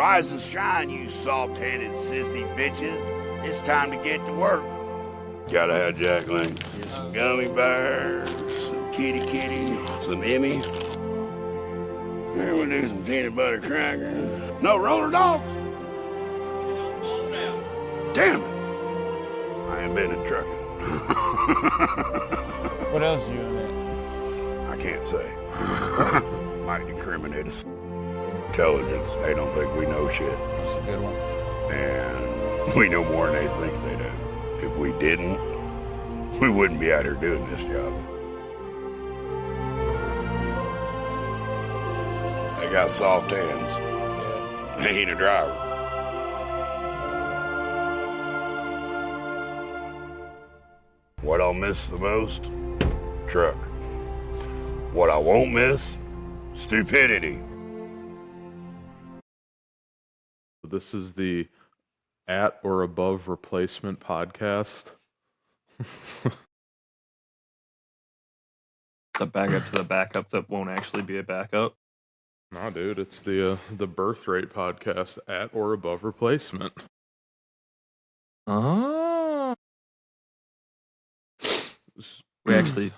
Rise and shine, you soft-headed sissy bitches. It's time to get to work. Gotta have Jack Link. Get some gummy bears, some kitty, some Emmys. Then we'll do some peanut butter crackers. No roller dogs. Damn it. I ain't been in trucking. What else do you in it? I can't say. Might incriminate us. Intelligence, they don't think we know shit. That's a good one. And we know more than they think they do. If we didn't, we wouldn't be out here doing this job. They got soft hands. Yeah. They ain't a driver. What I'll miss the most? Truck. What I won't miss? Stupidity. This is the At or Above Replacement podcast. The backup to the backup that won't actually be a backup. No, dude, it's the birth rate podcast, At or Above Replacement. Oh. We actually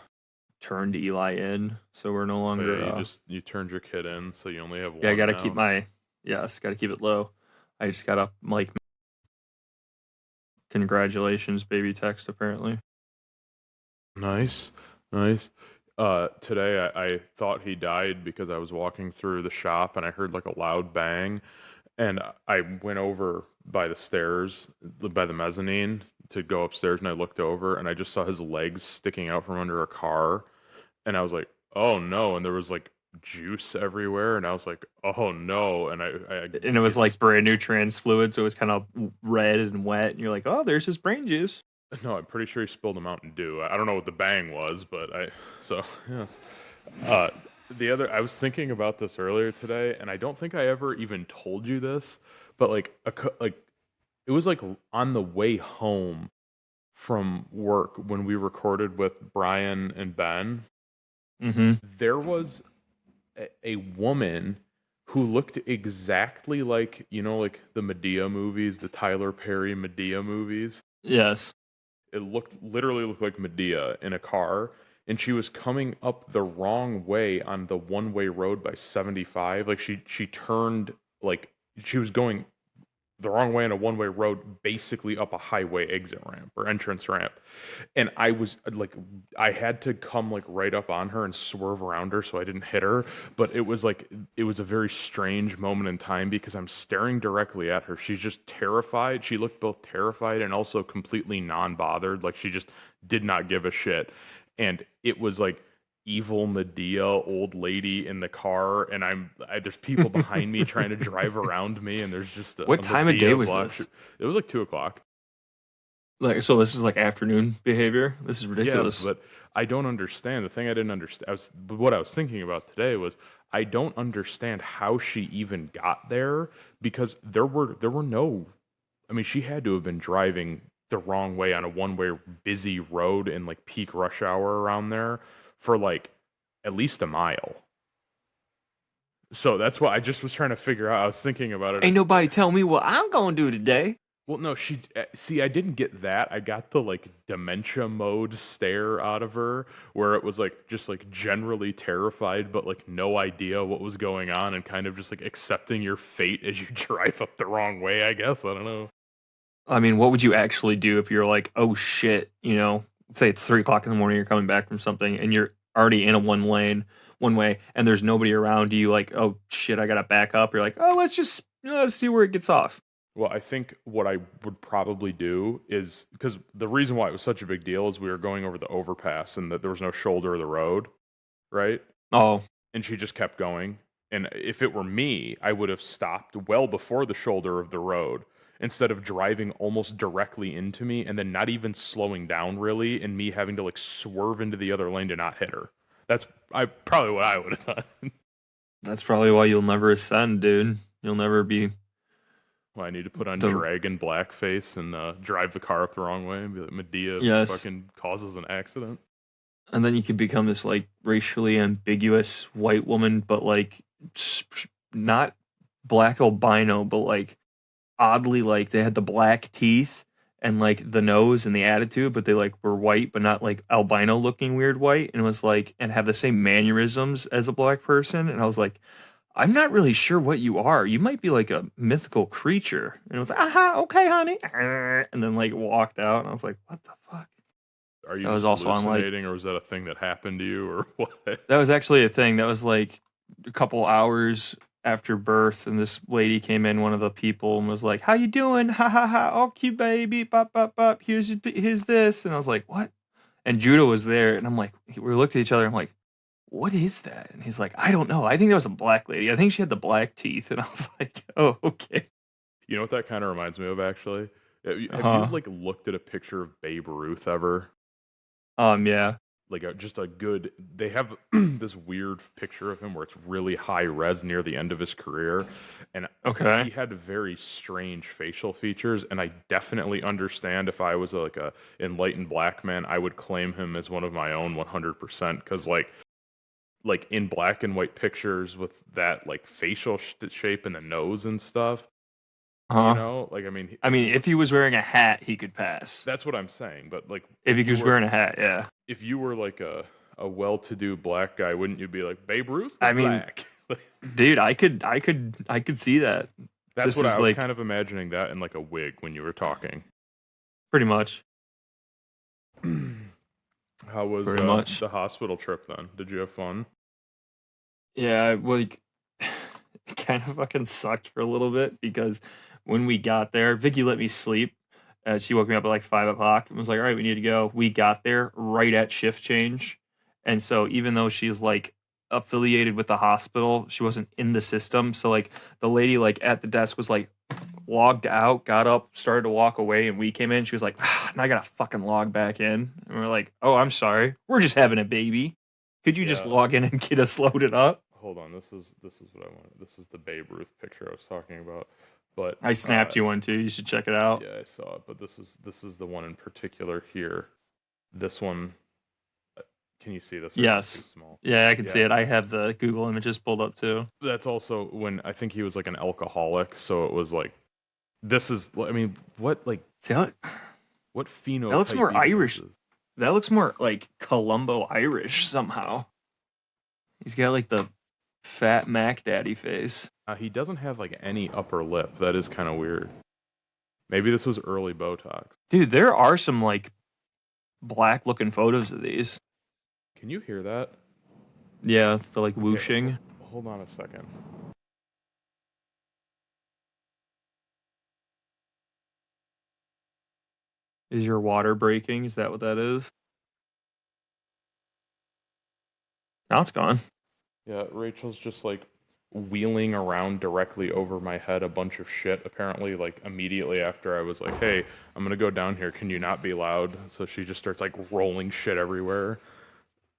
turned Eli in, so we're no longer. Yeah, you turned your kid in, so you only have one. Yeah, I gotta now. keep gotta keep it low. I just got a Mike. Congratulations, baby text apparently. Nice. Today I thought he died because I was walking through the shop and I heard like a loud bang, and I went over by the stairs, by the mezzanine to go upstairs, and I looked over and I just saw his legs sticking out from under a car, and I was like, oh no, and there was like juice everywhere, and I was like, oh no, and it was like brand new trans fluid, so it was kind of red and wet, and you're like, oh, there's his brain juice. No, I'm pretty sure he spilled a Mountain Dew. I don't know what the bang was, but yes. I was thinking about this earlier today, and I don't think I ever even told you this, but it was like on the way home from work when we recorded with Brian and Ben. Mm-hmm. There was a woman who looked exactly like, like the Medea movies, the Tyler Perry Medea movies. Yes. It literally looked like Medea in a car, and she was coming up the wrong way on the one-way road by 75. Like she turned, like she was going the wrong way on a one-way road, basically up a highway exit ramp or entrance ramp. And I was like, I had to come like right up on her and swerve around her so I didn't hit her. But it was a very strange moment in time because I'm staring directly at her. She's just terrified. She looked both terrified and also completely non-bothered. Like she just did not give a shit. And it was like evil Medea old lady in the car, and there's people behind me trying to drive around me, and there's just what time of day was this? It was like 2:00. Like, so this is like afternoon behavior. This is ridiculous. Yeah, but I don't understand. The thing I didn't understand, what I was thinking about today was I don't understand how she even got there, because there were no. I mean, she had to have been driving the wrong way on a one-way busy road in like peak rush hour around there for like at least a mile. So that's what I just was trying to figure out. I was thinking about it. Ain't nobody tell me what I'm gonna do today. Well, no, I didn't get that. I got the like dementia mode stare out of her, where it was like just like generally terrified, but like no idea what was going on, and kind of just like accepting your fate as you drive up the wrong way, I guess. I don't know. I mean, what would you actually do if you're like, oh shit, say it's 3:00 in the morning, you're coming back from something, and you're already in a one way, and there's nobody around you, like, oh shit, I gotta back up. You're like, oh, let's see where it gets off. Well, I think what I would probably do is, because the reason why it was such a big deal is we were going over the overpass and that there was no shoulder of the road, right? Oh. And she just kept going. And if it were me, I would have stopped well before the shoulder of the road, instead of driving almost directly into me and then not even slowing down really, and me having to like swerve into the other lane to not hit her. That's probably what I would have done. That's probably why you'll never ascend, dude. You'll never be. Well, I need to put on dragon blackface and drive the car up the wrong way and be like, Medea fucking causes an accident. And then you could become this like racially ambiguous white woman, but like not black albino, but like oddly like they had the black teeth and like the nose and the attitude, but they like were white, but not like albino looking weird white, and it was like and have the same mannerisms as a black person. And I was like, I'm not really sure what you are. You might be like a mythical creature. And it was like, aha, okay, honey. And then like walked out, and I was like, what the fuck? Are you That was just also on like hallucinating, or was that a thing that happened to you, or what? that was actually a thing. That was like a couple hours after birth, and this lady came in, one of the people, and was like, "How you doing? Ha ha ha! Oh, cute baby! Bop bop bop! Here's this." And I was like, "What?" And Judah was there, and I'm like, we looked at each other. I'm like, "What is that?" And he's like, "I don't know. I think that was a black lady. I think she had the black teeth." And I was like, "Oh, okay." You know what that kind of reminds me of, actually? Have you Uh-huh. like looked at a picture of Babe Ruth ever? Yeah. Like just a good. They have this weird picture of him where it's really high res near the end of his career, and he Okay. had very strange facial features. And I definitely understand if I was like a enlightened black man, I would claim him as one of my own 100%. Because like in black and white pictures with that like facial shape and the nose and stuff, you Uh-huh. know, like I mean, I mean, if he was wearing a hat, he could pass. that's what I'm saying. But like If he was wearing a hat, yeah. if you were like a well-to-do black guy, wouldn't you be like Babe Ruth was I mean, black? dude, I could see that. That's This what is I was like kind of imagining, that in like a wig when you were talking. pretty much, How was pretty much. the hospital trip then? Did you have fun? Yeah, like it kind of fucking sucked for a little bit because when we got there, Vicky let me sleep. She woke me up at like 5 o'clock and was like, "All right, we need to go." We got there right at shift change, and so even though she's like affiliated with the hospital, she wasn't in the system. So like the lady like at the desk was like logged out, got up, started to walk away, and we came in. She was like, "Now I gotta fucking log back in." And we're like, "Oh, I'm sorry. We're just having a baby. Could you just Yeah. log in and get us loaded up?" Hold on. This is what I wanted. This is the Babe Ruth picture I was talking about. But I snapped you one too. You should check it out. yeah, I saw it. But this is the one in particular here. This one. Can you see this, or is it too Yes. small? Yeah, I can see Yeah. it. I have the Google images pulled up too. That's also when I think he was like an alcoholic, so it was like this is. I mean, what like See, that what that looks phenotype more even is Irish. this? That looks more like Columbo Irish somehow. He's got like the fat Mac Daddy face. He doesn't have like any upper lip. That is kind of weird. Maybe this was early Botox. Dude, there are some like black looking photos of these. Can you hear that? Yeah, it's the like Okay, whooshing. hold on a second. Is your water breaking? Is that what that is? Now it's gone. Yeah, Rachel's just like wheeling around directly over my head a bunch of shit. Apparently, like immediately after I was like, "Hey, I'm gonna go down here. Can you not be loud?" So she just starts like rolling shit everywhere.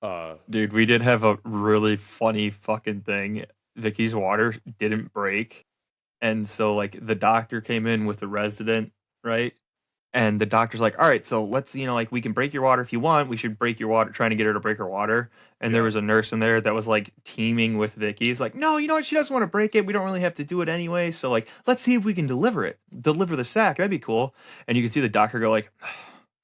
Uh, Dude, we did have a really funny fucking thing. Vicky's water didn't break. And so like the doctor came in with the resident, right? And the doctor's like, "All right, so let's, like we can break your water if you want. We should break your water, trying to get her to break her water." And there yeah. was a nurse in there that was like teaming with Vicky. It's like, "No, you know what? She doesn't want to break it. We don't really have to do it anyway. So like, let's see if we can deliver the sack. That'd be cool." And you can see the doctor go like,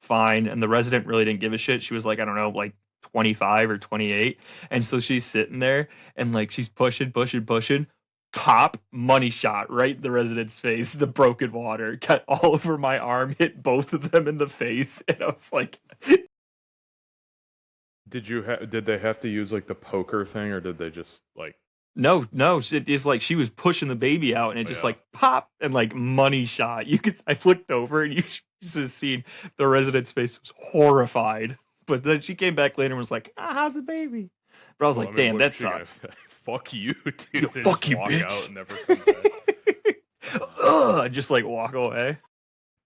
"Fine." And the resident really didn't give a shit. She was like, I don't know, like 25 or 28. And so she's sitting there and like she's pushing, pushing, pushing. Pop, money shot right in the resident's face. The broken water got all over my arm, hit both of them in the face, and I was like, Did they have to use like the poker thing, or did they just like? "No, no!" It is like she was pushing the baby out, and it just Yeah. like pop and like money shot. You could, I looked over, and you just seen the resident's face was horrified. But then she came back later and was like, "How's the baby?" But I was Well, like, I mean, "Damn, what is that she gonna sucks." say? Fuck you, dude. Yo, And fuck just you, walk out bitch. and never come back. Ugh, just like walk away.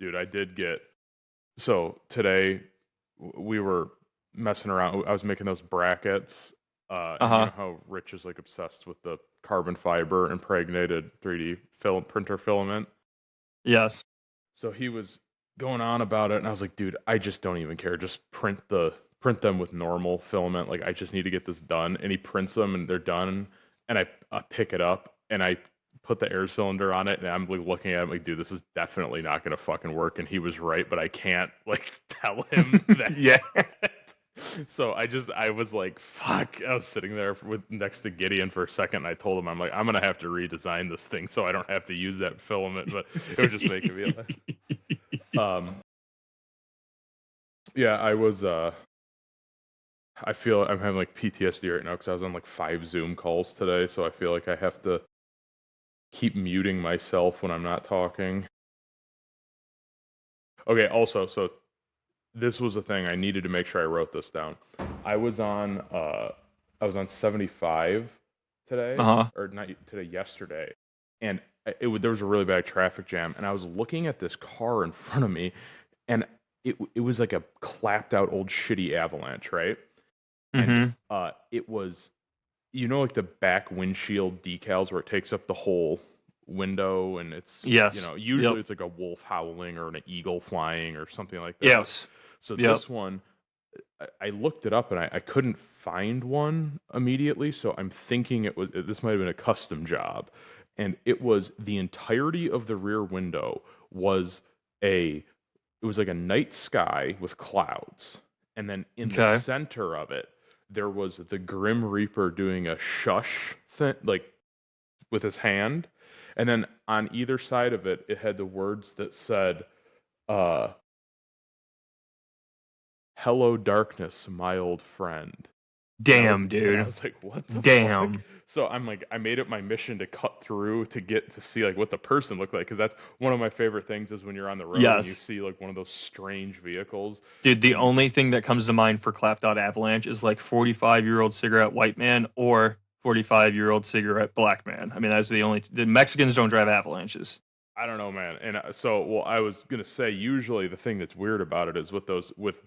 Dude, I did get. So today we were messing around. I was making those brackets, Uh and you huh. know how Rich is like obsessed with the carbon fiber impregnated 3D film printer filament. Yes. So he was going on about it, and I was like, dude, I just don't even care. Just print them with normal filament. Like, I just need to get this done. And he prints them, and they're done. And I pick it up, and I put the air cylinder on it, and I'm like looking at him like, dude, this is definitely not gonna fucking work. And he was right, but I can't like tell him that. Yeah. So I was like, fuck. I was sitting there next to Gideon for a second, and I told him, I'm like, I'm gonna have to redesign this thing so I don't have to use that filament. But it was just making me laugh. Yeah, I was. I feel I'm having like PTSD right now because I was on like 5 Zoom calls today, so I feel like I have to keep muting myself when I'm not talking. Okay, also, so this was a thing I needed to make sure I wrote this down. I was on 75 today, or not today, yesterday, and there was a really bad traffic jam, and I was looking at this car in front of me, and it was like a clapped out old shitty Avalanche, right? And it was, like the back windshield decals where it takes up the whole window, and it's Yes. usually it's like a wolf howling or an eagle flying or something like that. Yes. So this one, I looked it up and I couldn't find one immediately. So I'm thinking this might have been a custom job, and it was the entirety of the rear window was it was like a night sky with clouds, and then in the center of it there was the Grim Reaper doing a shush thing, like with his hand, and then on either side of it, it had the words that said, "Hello, darkness, my old friend." Damn, dude. I was like, what the Damn. fuck? So I'm like, I made it my mission to cut through to get to see like what the person looked like, because that's one of my favorite things is when you're on the road and you see like one of those strange vehicles. Dude, the only thing that comes to mind for clapped out Avalanche is like 45-year-old cigarette white man or 45-year-old cigarette black man. I mean, that's the Mexicans don't drive Avalanches. I don't know, man. And I was gonna say, usually the thing that's weird about it is with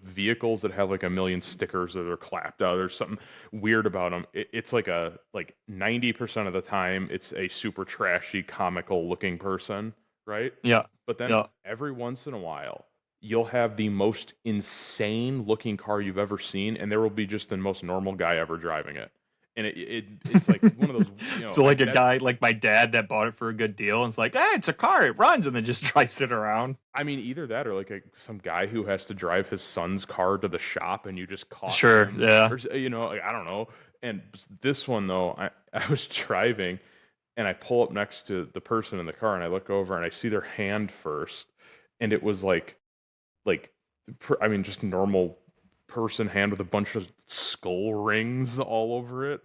vehicles that have like a million stickers that are clapped out. There's something weird about them. It's like 90% of the time, it's a super trashy, comical looking person, right? Yeah. But then every once in a while, you'll have the most insane looking car you've ever seen, and there will be just the most normal guy ever driving it. And it's like one of those. So like a guy like my dad that bought it for a good deal and it's like, hey, it's a car, it runs, and then just drives it around. I mean, either that or like some guy who has to drive his son's car to the shop, and you just caught him. Yeah. Or, like, I don't know. And this one though, I was driving, and I pull up next to the person in the car, and I look over and I see their hand first, and it was just normal person hand with a bunch of skull rings all over it.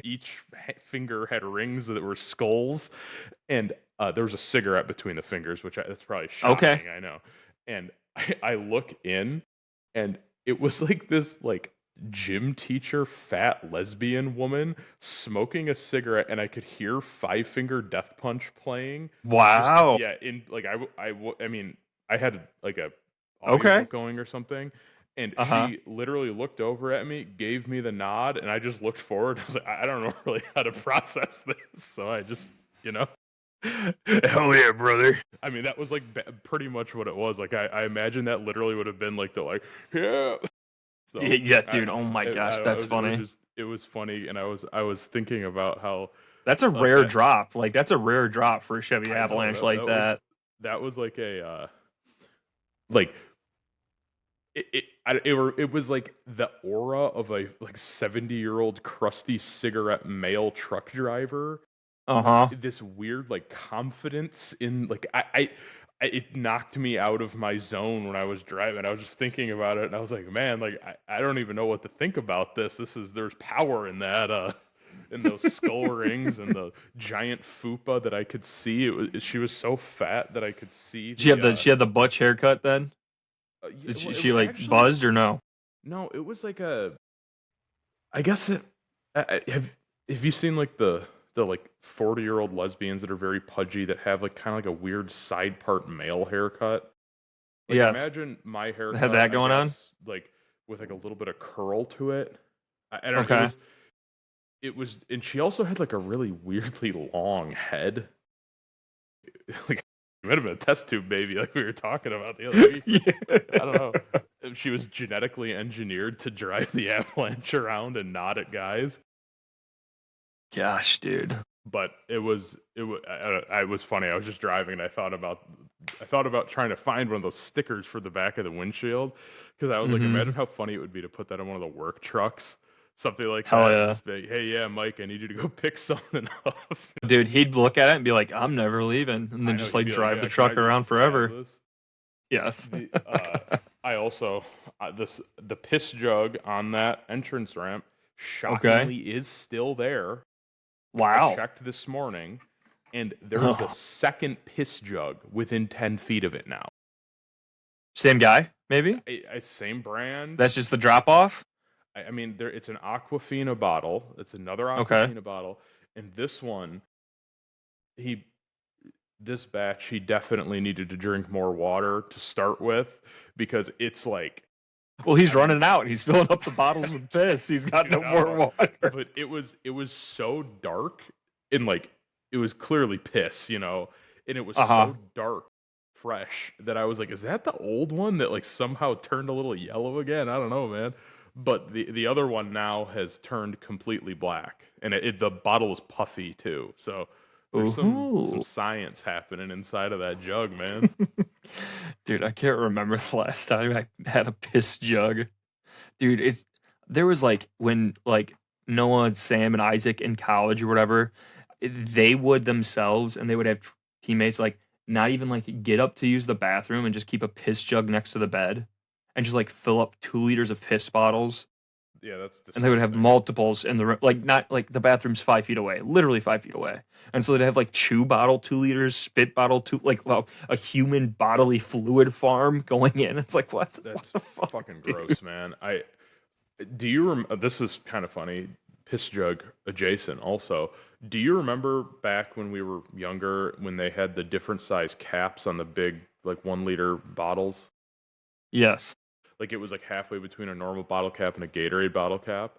Each finger had rings that were skulls, and there was a cigarette between the fingers, which that's probably shocking. I know. And I look in, and it was like this gym teacher fat lesbian woman smoking a cigarette, and I could hear Five Finger Death Punch playing. Wow. In I mean, I had like a audiobook going or something. And she literally looked over at me, gave me the nod, and I just looked forward. I was like, I don't know really how to process this, so I just, Hell yeah, brother. I mean, that was like pretty much what it was. Like, I imagine that literally would have been like yeah. So, yeah, dude. Oh my gosh, that's funny. It was funny, and I was thinking about how that's a rare drop. Like that's a rare drop for a Chevy Avalanche that. That was like a It was like the aura of a 70-year-old crusty cigarette male truck driver. This weird confidence in it knocked me out of my zone when I was driving. I was just thinking about it, and I was like, man, I don't even know what to think about this. There's power in that in those skull rings and the giant fupa that I could see. She was so fat that I could see. She had the butch haircut then. Did she actually, buzzed or no? No, it was like I guess it. Have you seen the 40-year-old lesbians that are very pudgy that have kind of a weird side part male haircut? Yes. Imagine my haircut. Had that going on? With a little bit of curl to it. I don't know. It was, and she also had a really weirdly long head. It might have been a test tube baby like we were talking about the other week. I don't know. She was genetically engineered to drive the Avalanche around and nod at guys. Gosh, dude. But it was funny. I was just driving and I thought about trying to find one of those stickers for the back of the windshield because I was like, Mm-hmm. imagine how funny it would be to put that on one of the work trucks, something like Hell that, and yeah. just be like, hey, yeah, Mike, I need you to go pick something up. Dude, he'd look at it and be like, I'm never leaving. And I then know just he'd like be like, drive yeah, the can truck around I have forever. this? Yes. I also the piss jug on that entrance ramp Okay. shockingly is still there. I Wow. checked this morning, and there is a second piss jug within 10 feet of it now. Same guy, maybe? Same brand. That's just the drop off? I mean, it's an Aquafina bottle. It's another Okay. Aquafina bottle, and this one, he this batch, he definitely needed to drink more water to start with because it's like, Well, he's I mean, running out. He's filling up the bottles with piss. He's got dude, no I don't more know, water. but it was so dark and like it was clearly piss, and it was Uh-huh. so dark, fresh that I was like, is that the old one that like somehow turned a little yellow again? I don't know, man. But the other one now has turned completely black, and the bottle is puffy too. So there's some Ooh. science happening inside of that jug, man. Dude, I can't remember the last time I had a piss jug. Dude, there was like when like Noah and Sam and Isaac in college or whatever, they would themselves and they would have teammates like not even like get up to use the bathroom and just keep a piss jug next to the bed and just like fill up 2 liters of piss bottles. Yeah, that's And they would have disgusting. multiples in the room, like not like the bathroom's 5 feet away, literally 5 feet away. And so they'd have like chew bottle 2 liters, spit bottle two, like well, a human bodily fluid farm going in. It's like what That's the fuck, fucking dude? gross, man. Do you this is kind of funny, piss jug adjacent also. Do you remember back when we were younger when they had the different size caps on the big like 1 liter bottles? Yes. Like it was like halfway between a normal bottle cap and a Gatorade bottle cap.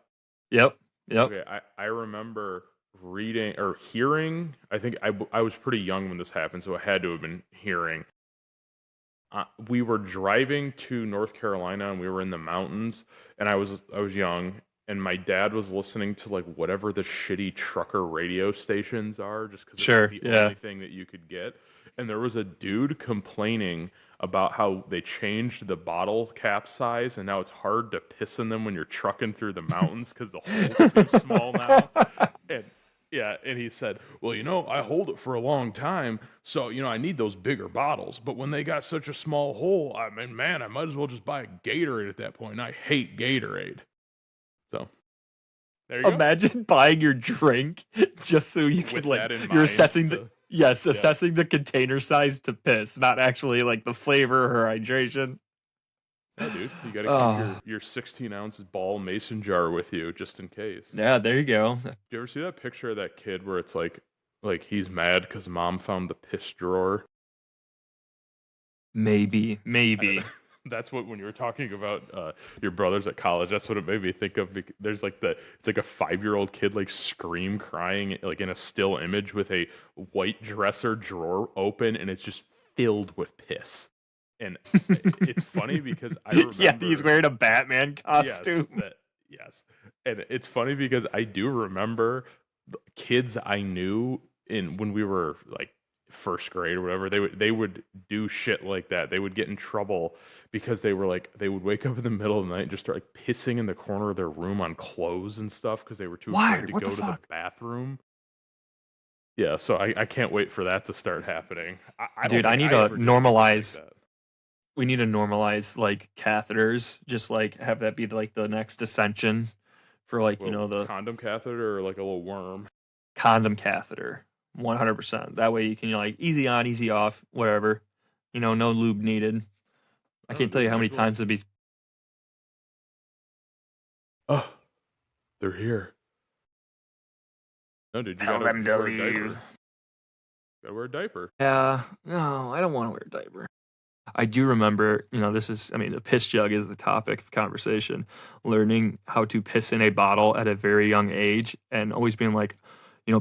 Yep. Yep. Okay, I remember reading or hearing, I was pretty young when this happened, so I had to have been hearing. We were driving to North Carolina and we were in the mountains, and I was young, and my dad was listening to like whatever the shitty trucker radio stations are, just because it was like Sure. the Yeah. only thing that you could get. And there was a dude complaining about how they changed the bottle cap size, and now it's hard to piss in them when you're trucking through the mountains because the hole's too small now. And yeah, and he said, "Well, I hold it for a long time, so I need those bigger bottles. But when they got such a small hole, I mean, man, I might as well just buy a Gatorade at that point. And I hate Gatorade." So there you go. Imagine buying your drink just so you could With like that in you're mind, assessing the yes, yeah, assessing the container size to piss, not actually like the flavor or hydration. yeah, dude, you got to keep Oh, your 16-ounce ball mason jar with you just in case. yeah, there you go. Do you ever see that picture of that kid where it's like he's mad because mom found the piss drawer? Maybe, I don't know. maybe. That's what when you were talking about your brothers at college. That's what it made me think of. There's like it's like a 5-year-old kid like scream crying like in a still image with a white dresser drawer open and it's just filled with piss. And it's funny because I Yeah, he's remember wearing a Batman yes costume. yes, and it's funny because I do remember the kids I knew in when we were like first grade or whatever. They would do shit like that. They would get in trouble because they would wake up in the middle of the night and just start like pissing in the corner of their room on clothes and stuff because they were too Why? afraid to What the go to the fuck? bathroom. Yeah, so I can't wait for that to start happening. I don't Dude, I think need I to ever did anything like normalize. that. We need to normalize like catheters. Just like have that be like the next ascension for like, Well, the condom catheter or like a little worm. condom catheter. 100%. That way you can like easy on, easy off, whatever. No lube needed. I Oh, can't tell dude, you how might many as well. times it'd be. Oh, they're here. No, dude, you Tell gotta them to wear a leave. diaper. Gotta wear a diaper. Yeah, no, I don't want to wear a diaper. I do remember, I mean, the piss jug is the topic of conversation. Learning how to piss in a bottle at a very young age and always being like,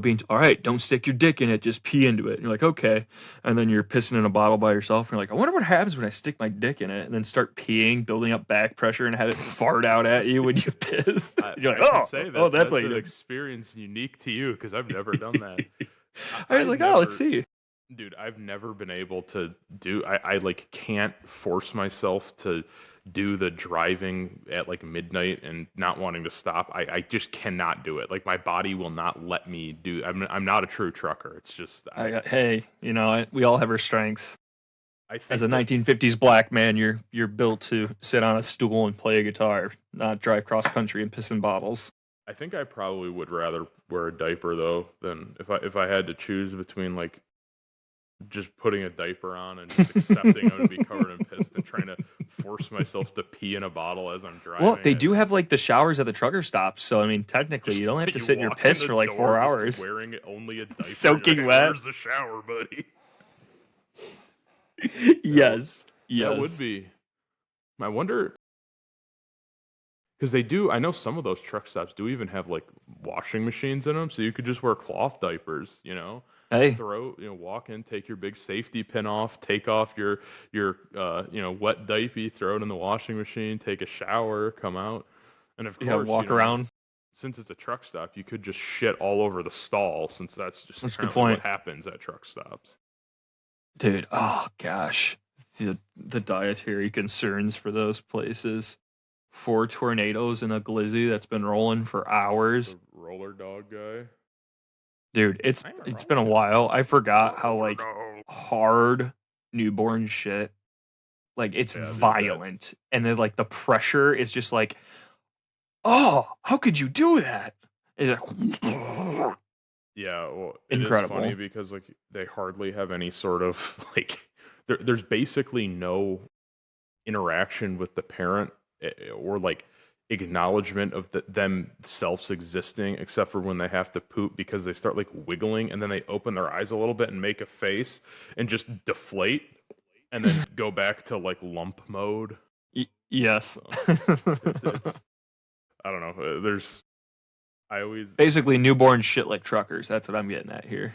being all right, don't stick your dick in it, just pee into it. And you're like, okay. And then you're pissing in a bottle by yourself, and you're like, I wonder what happens when I stick my dick in it, and then start peeing, building up back pressure, and have it fart out at you when you piss. You're like, I can say oh, that's that's how you an do it. experience unique to you because I've never done that. I was I've like, oh, let's never, see. dude, I've never been able to do. I like can't force myself to do the driving at like midnight and not wanting to stop. I just cannot do it. Like my body will not let me do. I'm not a true trucker. It's just Hey, we all have our strengths. I think As a that 1950s black man, you're built to sit on a stool and play a guitar, not drive cross country and piss in bottles. I think I probably would rather wear a diaper though than if I had to choose between like just putting a diaper on and just accepting I'm gonna be covered in piss and trying to force myself to pee in a bottle as I'm driving. Well, they do have like the showers at the trucker stops, so I mean, technically, Just you don't have to you sit in your walk piss the for like door 4 just hours. wearing only a diaper. Soaking You're like, wet. Where's the shower, buddy? Yes, That would be. I wonder because they do. I know some of those truck stops do even have like washing machines in them, so you could just wear cloth diapers. Hey, Walk in, take your big safety pin off, take off your wet diaper, throw it in the washing machine, take a shower, come out, and of course, walk around. since it's a truck stop, you could just shit all over the stall, since that's just That's a good apparently what point. happens at truck stops. Dude, oh gosh, the dietary concerns for those places. 4 tornadoes and a glizzy that's been rolling for hours. The roller dog guy. Dude, it's been a while. I forgot how like hard newborn shit. Like it's Yeah, dude, violent, and then like the pressure is just like, oh, how could you do that? It's like, Yeah, well, it is incredible. funny because like they hardly have any sort of like there's basically no interaction with the parent or like acknowledgement of themselves existing except for when they have to poop because they start like wiggling and then they open their eyes a little bit and make a face and just deflate and then go back to like lump mode. Yes. It's I don't know. I always Basically newborn shit like truckers. That's what I'm getting at here.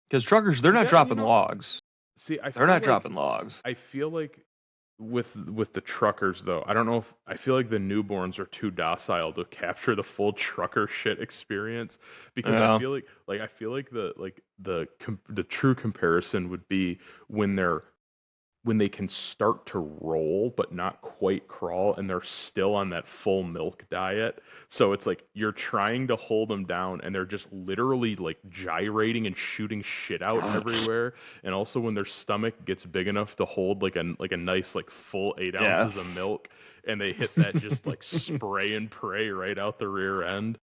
Because truckers, they're not dropping logs. See, They're not dropping logs. I feel like with the truckers though, I don't know if I feel like the newborns are too docile to capture the full trucker shit experience because Yeah. I feel like the true comparison would be when they can start to roll but not quite crawl and they're still on that full milk diet. So it's like you're trying to hold them down and they're just literally like gyrating and shooting shit out everywhere. And also when their stomach gets big enough to hold like a nice like full 8 ounces of milk and they hit that just like spray and pray right out the rear end.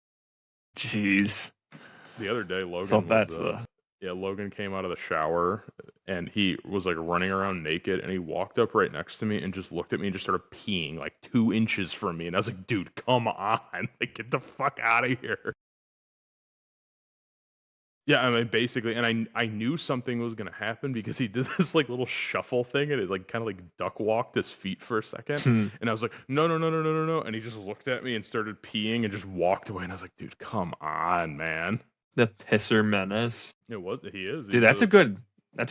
Jeez. The other day Logan So that's Logan came out of the shower and he was like running around naked and he walked up right next to me and just looked at me and just started peeing like 2 inches from me. And I was like, dude, come on. Like, get the fuck out of here. Yeah, I mean, basically, and I knew something was going to happen because he did this like little shuffle thing and it like kind of like duck walked his feet for a second. And I was like, no. And he just looked at me and started peeing and just walked away. And I was like, dude, come on, man. The Pisser Menace. He is. Dude, that's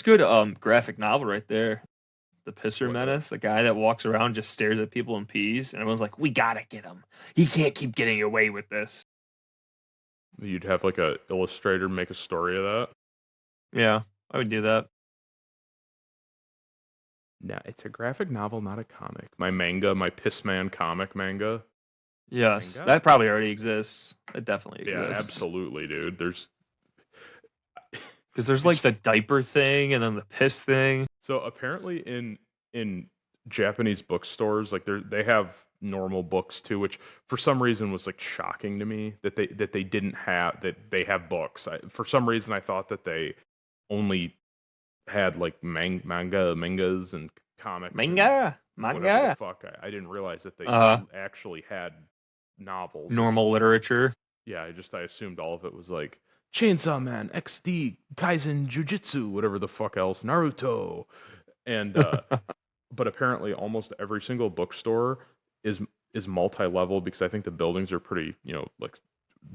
good graphic novel right there. The Pisser Menace, the guy that walks around just stares at people and pees, and everyone's like, "We gotta get him. He can't keep getting away with this." You'd have like a illustrator make a story of that. Yeah, I would do that. No, it's a graphic novel, not a comic. My manga, my Pissman comic manga. Yes, that probably already exists. It definitely exists. Yeah, absolutely, dude. Because there's like the diaper thing and then the piss thing. So apparently in Japanese bookstores, like they have normal books too, which for some reason was like shocking to me that they didn't have that they have books. For some reason I thought that they only had like mangas and comics. Manga. Whatever the fuck. I didn't realize that they actually had novels. Normal literature. Yeah, I assumed all of it was like Chainsaw Man, XD, Kaizen Jujutsu, whatever the fuck else, Naruto. And but apparently almost every single bookstore is multi-level because I think the buildings are pretty, like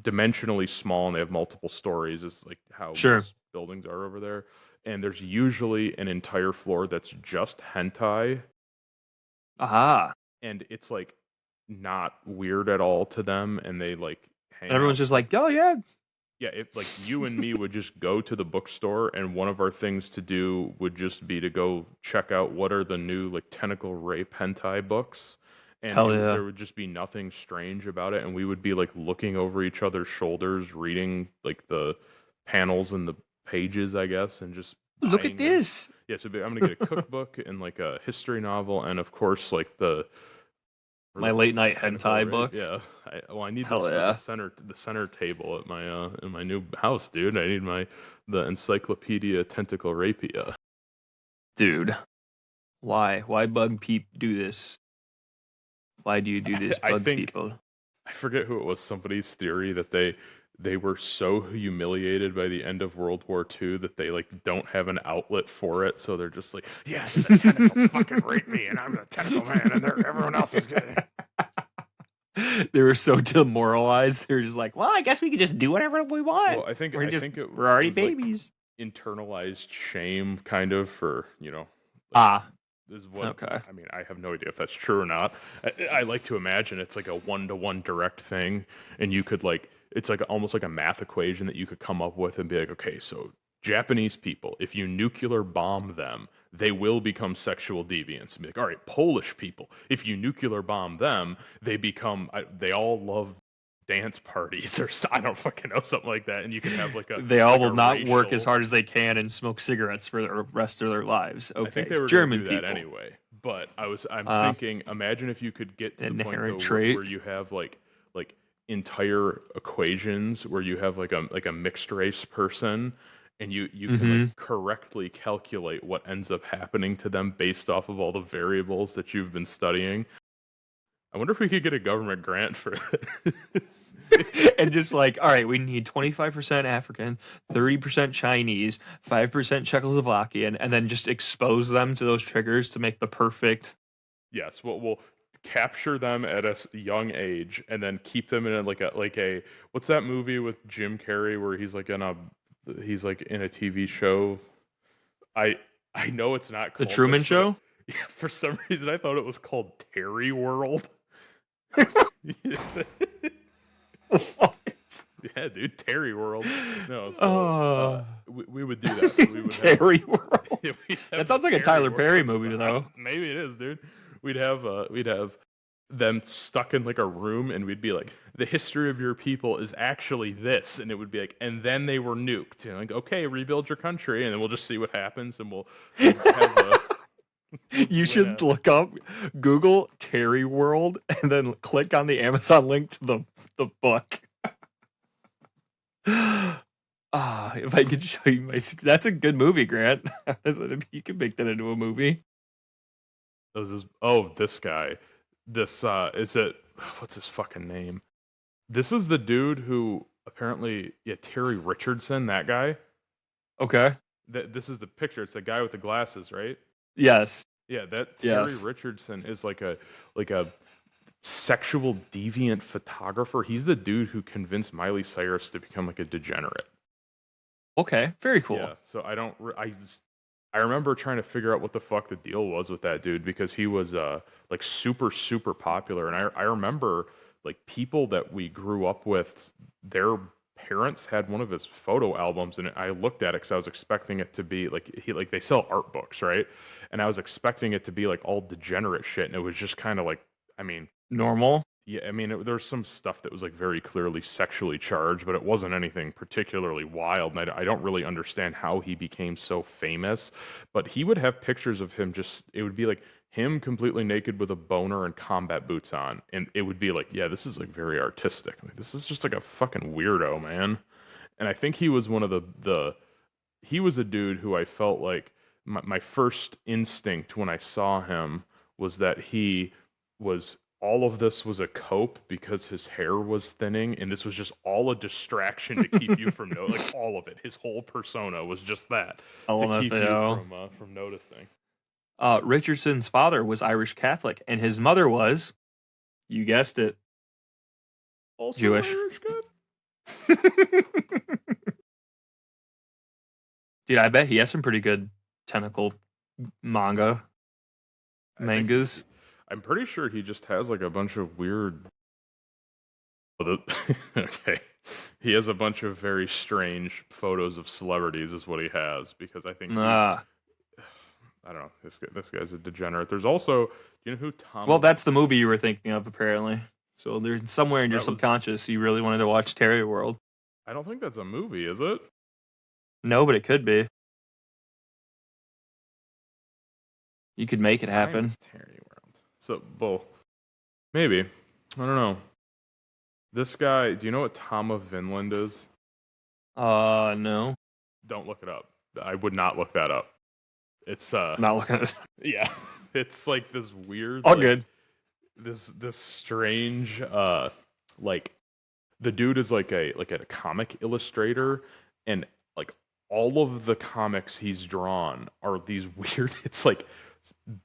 dimensionally small and they have multiple stories. It's like how Sure. most buildings are over there. And there's usually an entire floor that's just hentai, Aha. and it's like not weird at all to them, and they like hang And everyone's out. just like, oh yeah. Yeah, if like you and me would just go to the bookstore, and one of our things to do would just be to go check out what are the new like tentacle rape hentai books, and Hell yeah. there would just be nothing strange about it, and we would be like looking over each other's shoulders, reading like the panels and the pages, I guess, and just Look buying at them. this. Yeah, so I'm gonna get a cookbook and like a history novel, and of course like the My late night tentacle hentai rape. book. Yeah, I need Hell this for yeah. the center table at my in my new house, dude. I need the Encyclopedia Tentacle Rapia. Dude. Why? Why bug peep do this? Why do you do this, I bug think people? I forget who it was. Somebody's theory that they were so humiliated by the end of World War II that they like don't have an outlet for it, so they're just like, yeah, the tentacles fucking rape me, and I'm the tentacle man, and everyone else is good. They were so demoralized. They were just like, well, I guess we could just do whatever we want. Well, I think we're it already was like babies. internalized shame, kind of, for like, Ah, is what okay. I mean. I have no idea if that's true or not. I like to imagine it's like a one-to-one direct thing, and you could like it's like almost like a math equation that you could come up with and be like, okay, so Japanese people, if you nuclear bomb them, they will become sexual deviants. And be like, all right, Polish people, if you nuclear bomb them, they all love dance parties or I don't fucking know, something like that, and you can have like a They all like will a not work as racial- hard as they can and smoke cigarettes for the rest of their lives. Okay, I think they were German going to do people. that anyway. But I'm Uh, thinking, imagine if you could get to the point Inherent though trait. where you have like entire equations where you have like a mixed race person, and you can Mhm. like correctly calculate what ends up happening to them based off of all the variables that you've been studying. I wonder if we could get a government grant for this. And just like, all right, we need 25% African, 30% Chinese, 5% Czechoslovakian, and then just expose them to those triggers to make the perfect. Yes, we'll capture them at a young age and then keep them in like a what's that movie with Jim Carrey where he's like in a TV show. I I know it's not The called Truman this, Show? but for some reason I thought it was called Terry World. What? Yeah, dude, Terry World. No, so Oh. we would do that. So we would have Terry World. yeah, we'd have That sounds like a Terry Tyler World. Perry movie, though. Maybe it is, dude. We'd have them stuck in like a room, and we'd be like, the history of your people is actually this, and it would be like, and then they were nuked, and like, okay, rebuild your country, and then we'll just see what happens, and we'll have a You should look up Google Terry World and then click on the Amazon link to the book. If I could show you that's a good movie, Grant. You can make that into a movie. this guy. This is it. What's his fucking name? This is the dude who apparently, yeah, Terry Richardson, that guy. Okay. This is the picture. It's the guy with the glasses, right? Yes. Yeah, that Terry Yes. Richardson is like a sexual deviant photographer. He's the dude who convinced Miley Cyrus to become like a degenerate. Okay. Very cool. Yeah, so I remember trying to figure out what the fuck the deal was with that dude because he was like super popular, and I remember like people that we grew up with, their parents had one of his photo albums, and I looked at it because I was expecting it to be like they sell art books, right? And I was expecting it to be like all degenerate shit, and it was just kind of like, I mean, Normal. yeah, I mean, there's some stuff that was like very clearly sexually charged, but it wasn't anything particularly wild. And I don't really understand how he became so famous. But he would have pictures of him it would be like him completely naked with a boner and combat boots on. And it would be like, yeah, this is like very artistic. Like, this is just like a fucking weirdo, man. And I think he was one of he was a dude who I felt like my first instinct when I saw him was that he was all of this was a cope because his hair was thinning, and this was just all a distraction to keep you from like all of it. His whole persona was just that to keep you from noticing. Richardson's father was Irish Catholic, and his mother was, you guessed it, Also Jewish. Irish guy? Dude, I bet he has some pretty good tentacle mangas. I'm pretty sure he just has like a bunch of weird. Okay, he has a bunch of very strange photos of celebrities, is what he has. Because I think Ah. I don't know. This guy's a degenerate. There's also, do you know who Tom? Well, that's the movie you were thinking of, apparently. So there's somewhere in your subconscious you really wanted to watch Terry World. I don't think that's a movie, is it? No, but it could be. You could make it happen. Terry World. So, well, maybe. I don't know. This guy, do you know what Tom of Vinland is? No. Don't look it up. I would not look that up. It's Not looking at it. yeah. It's like this weird All good. This strange like the dude is like a comic illustrator, and like all of the comics he's drawn are these weird, it's like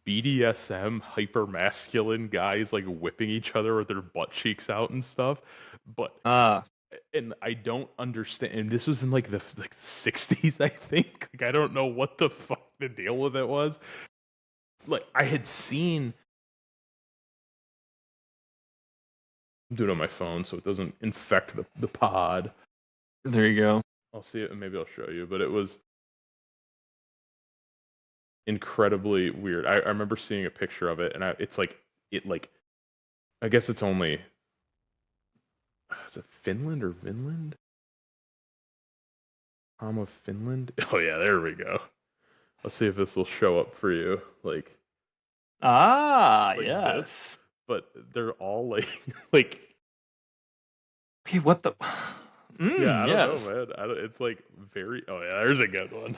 BDSM hyper masculine guys like whipping each other with their butt cheeks out and stuff. But and I don't understand. And this was in like the 60s, I think. Like I don't know what the fuck the deal with it was. Like I had seen. I'm doing it on my phone so it doesn't infect the pod. There you go. I'll see it and maybe I'll show you. But it was incredibly weird. I remember seeing a picture of it, and it's like I guess it's only. Is it Finland or Vinland? Tom of Finland? Oh yeah, there we go. Let's see if this will show up for you. Like yes. This. But they're all like Okay, what the yeah, I don't know, man. It's like very. Oh yeah, there's a good one.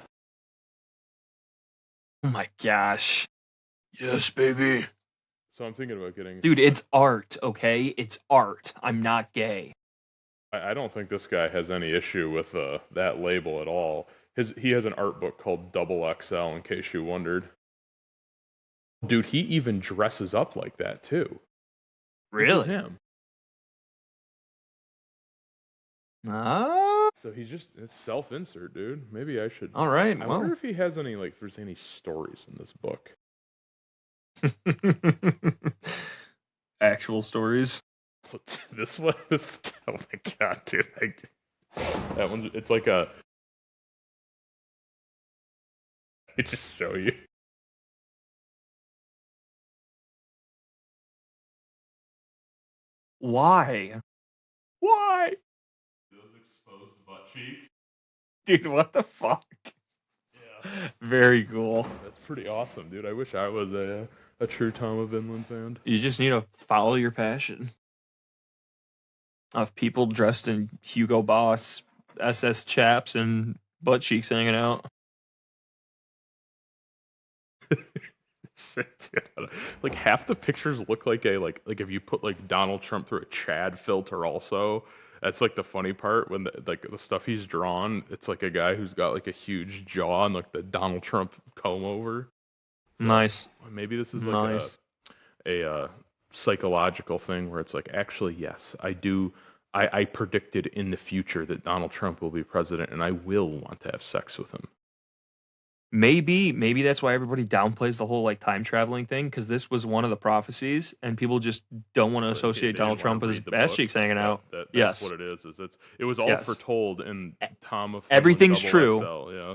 Oh my gosh. Yes, baby. So I'm thinking about getting. Dude, it's art, okay? It's art. I'm not gay. I don't think this guy has any issue with that label at all. He has an art book called Double XL, in case you wondered. Dude, he even dresses up like that too. Really? This is him. So he's just, it's self-insert, dude. Maybe I should. All right. I wonder if he has any, like, if there's any stories in this book. Actual stories. This one is, oh my god, dude. That one's, it's like a. Let me just show you. Why? Why? Those exposed butt cheeks. Dude, what the fuck? Yeah. Very cool. That's pretty awesome, dude. I wish I was a true Tom of Vinland fan. You just need to follow your passion. Of people dressed in Hugo Boss, SS chaps, and butt cheeks hanging out. Shit, dude. Like half the pictures look like like if you put like Donald Trump through a Chad filter. Also, that's like the funny part when the stuff he's drawn. It's like a guy who's got like a huge jaw and like the Donald Trump comb over. So Nice. Maybe this is like a psychological thing where it's like, actually, yes, I do. I predicted in the future that Donald Trump will be president, and I will want to have sex with him. Maybe that's why everybody downplays the whole like time traveling thing, because this was one of the prophecies, and people just don't want to associate Donald Trump with his ass cheeks hanging out. That's what it is. It was all foretold in Tom of Everything's true. XL, yeah.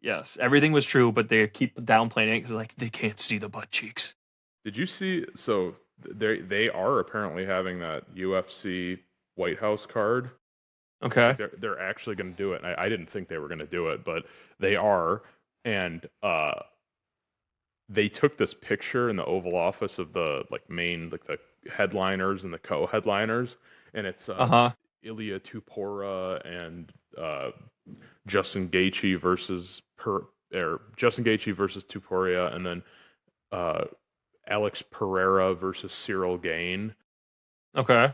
Yes, everything was true, but they keep downplaying it because like they can't see the butt cheeks. Did you see? So they are apparently having that UFC White House card. Okay. They're actually going to do it. I didn't think they were going to do it, but they are. And they took this picture in the Oval Office of the main the headliners and the co-headliners, and it's Ilya Tupora and Justin Gaethje versus Justin Gaethje versus Tuporia, and then Alex Pereira versus Cyril Gane. Okay.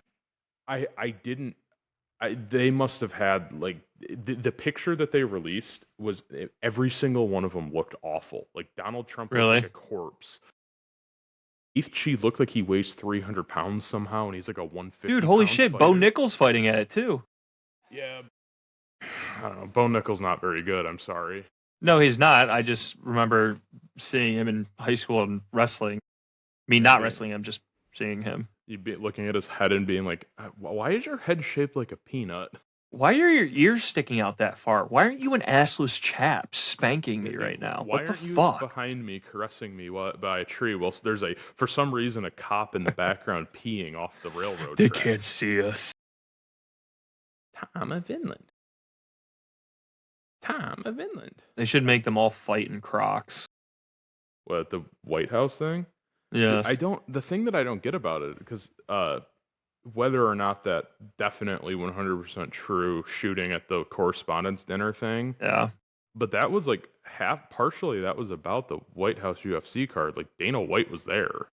They must have had like the picture that they released was every single one of them looked awful. Like Donald Trump looked like a corpse. Gaethje looked like he weighs 300 pounds somehow, and he's like a 150. Dude, holy shit! Bo Nichols fighting at it too. Yeah. I don't know. Bo Nickel's not very good. I'm sorry. No, he's not. I just remember seeing him in high school and wrestling. I mean, not wrestling him, just seeing him. You'd be looking at his head and being like, why is your head shaped like a peanut? Why are your ears sticking out that far? Why aren't you an assless chap spanking me right now? Why What the aren't you fuck? behind me caressing me by a tree whilst there's for some reason, a cop in the background peeing off the railroad They track? can't see us. Tom of Inland. Tom of Inland. They should make them all fight in Crocs. What, the White House thing? Yeah. The thing that I don't get about it, because whether or not that definitely 100% true shooting at the correspondence dinner thing, Yeah. but that was like partially that was about the White House UFC card. Like Dana White was there.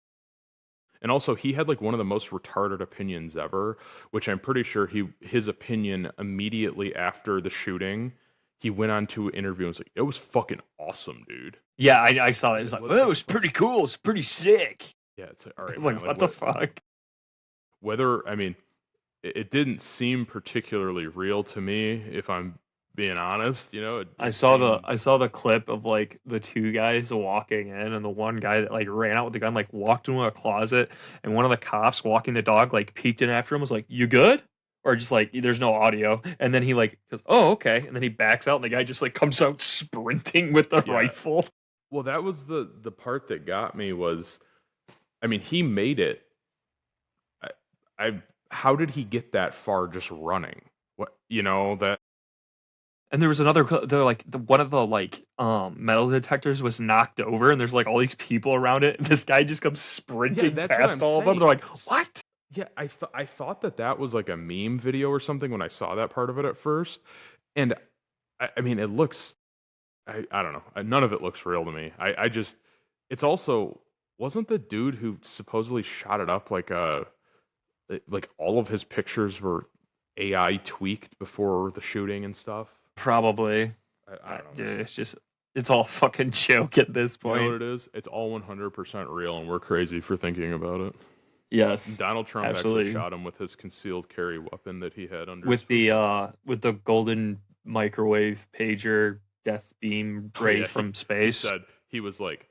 And also he had like one of the most retarded opinions ever, which I'm pretty sure his opinion immediately after the shooting, he went on to an interview and was like, it was fucking awesome, dude. Yeah, I saw it. It's like, What well, the it was pretty cool. It's pretty sick. Yeah, it's like, all right. It's like, man, what the fuck? Whether, I mean, it didn't seem particularly real to me, if I'm being honest. You know, I saw the clip of like the two guys walking in, and the one guy that like ran out with the gun like walked into a closet, and one of the cops walking the dog like peeked in after him, was like, "You good?" Or just like, there's no audio, and then he like goes, "Oh, okay," and then he backs out, and the guy just like comes out sprinting with the rifle. Well, that was the part that got me was, I mean, he made it. How did he get that far just running? What, that. And there was another, they're like, one of the like metal detectors was knocked over, and there's like all these people around it, and this guy just comes sprinting past all of them. They're like, what? Yeah, I thought that was like a meme video or something when I saw that part of it at first, and I mean, it looks, I don't know, none of it looks real to me. I just, it's also, wasn't the dude who supposedly shot it up like all of his pictures were AI tweaked before the shooting and stuff? Probably. I don't know. Dude, it's all fucking joke at this point. You know what it is? It's all 100% real, and we're crazy for thinking about it. Yes. Donald Trump absolutely. actually shot him with his concealed carry weapon that he had under with the golden microwave pager death beam ray from space. He was like,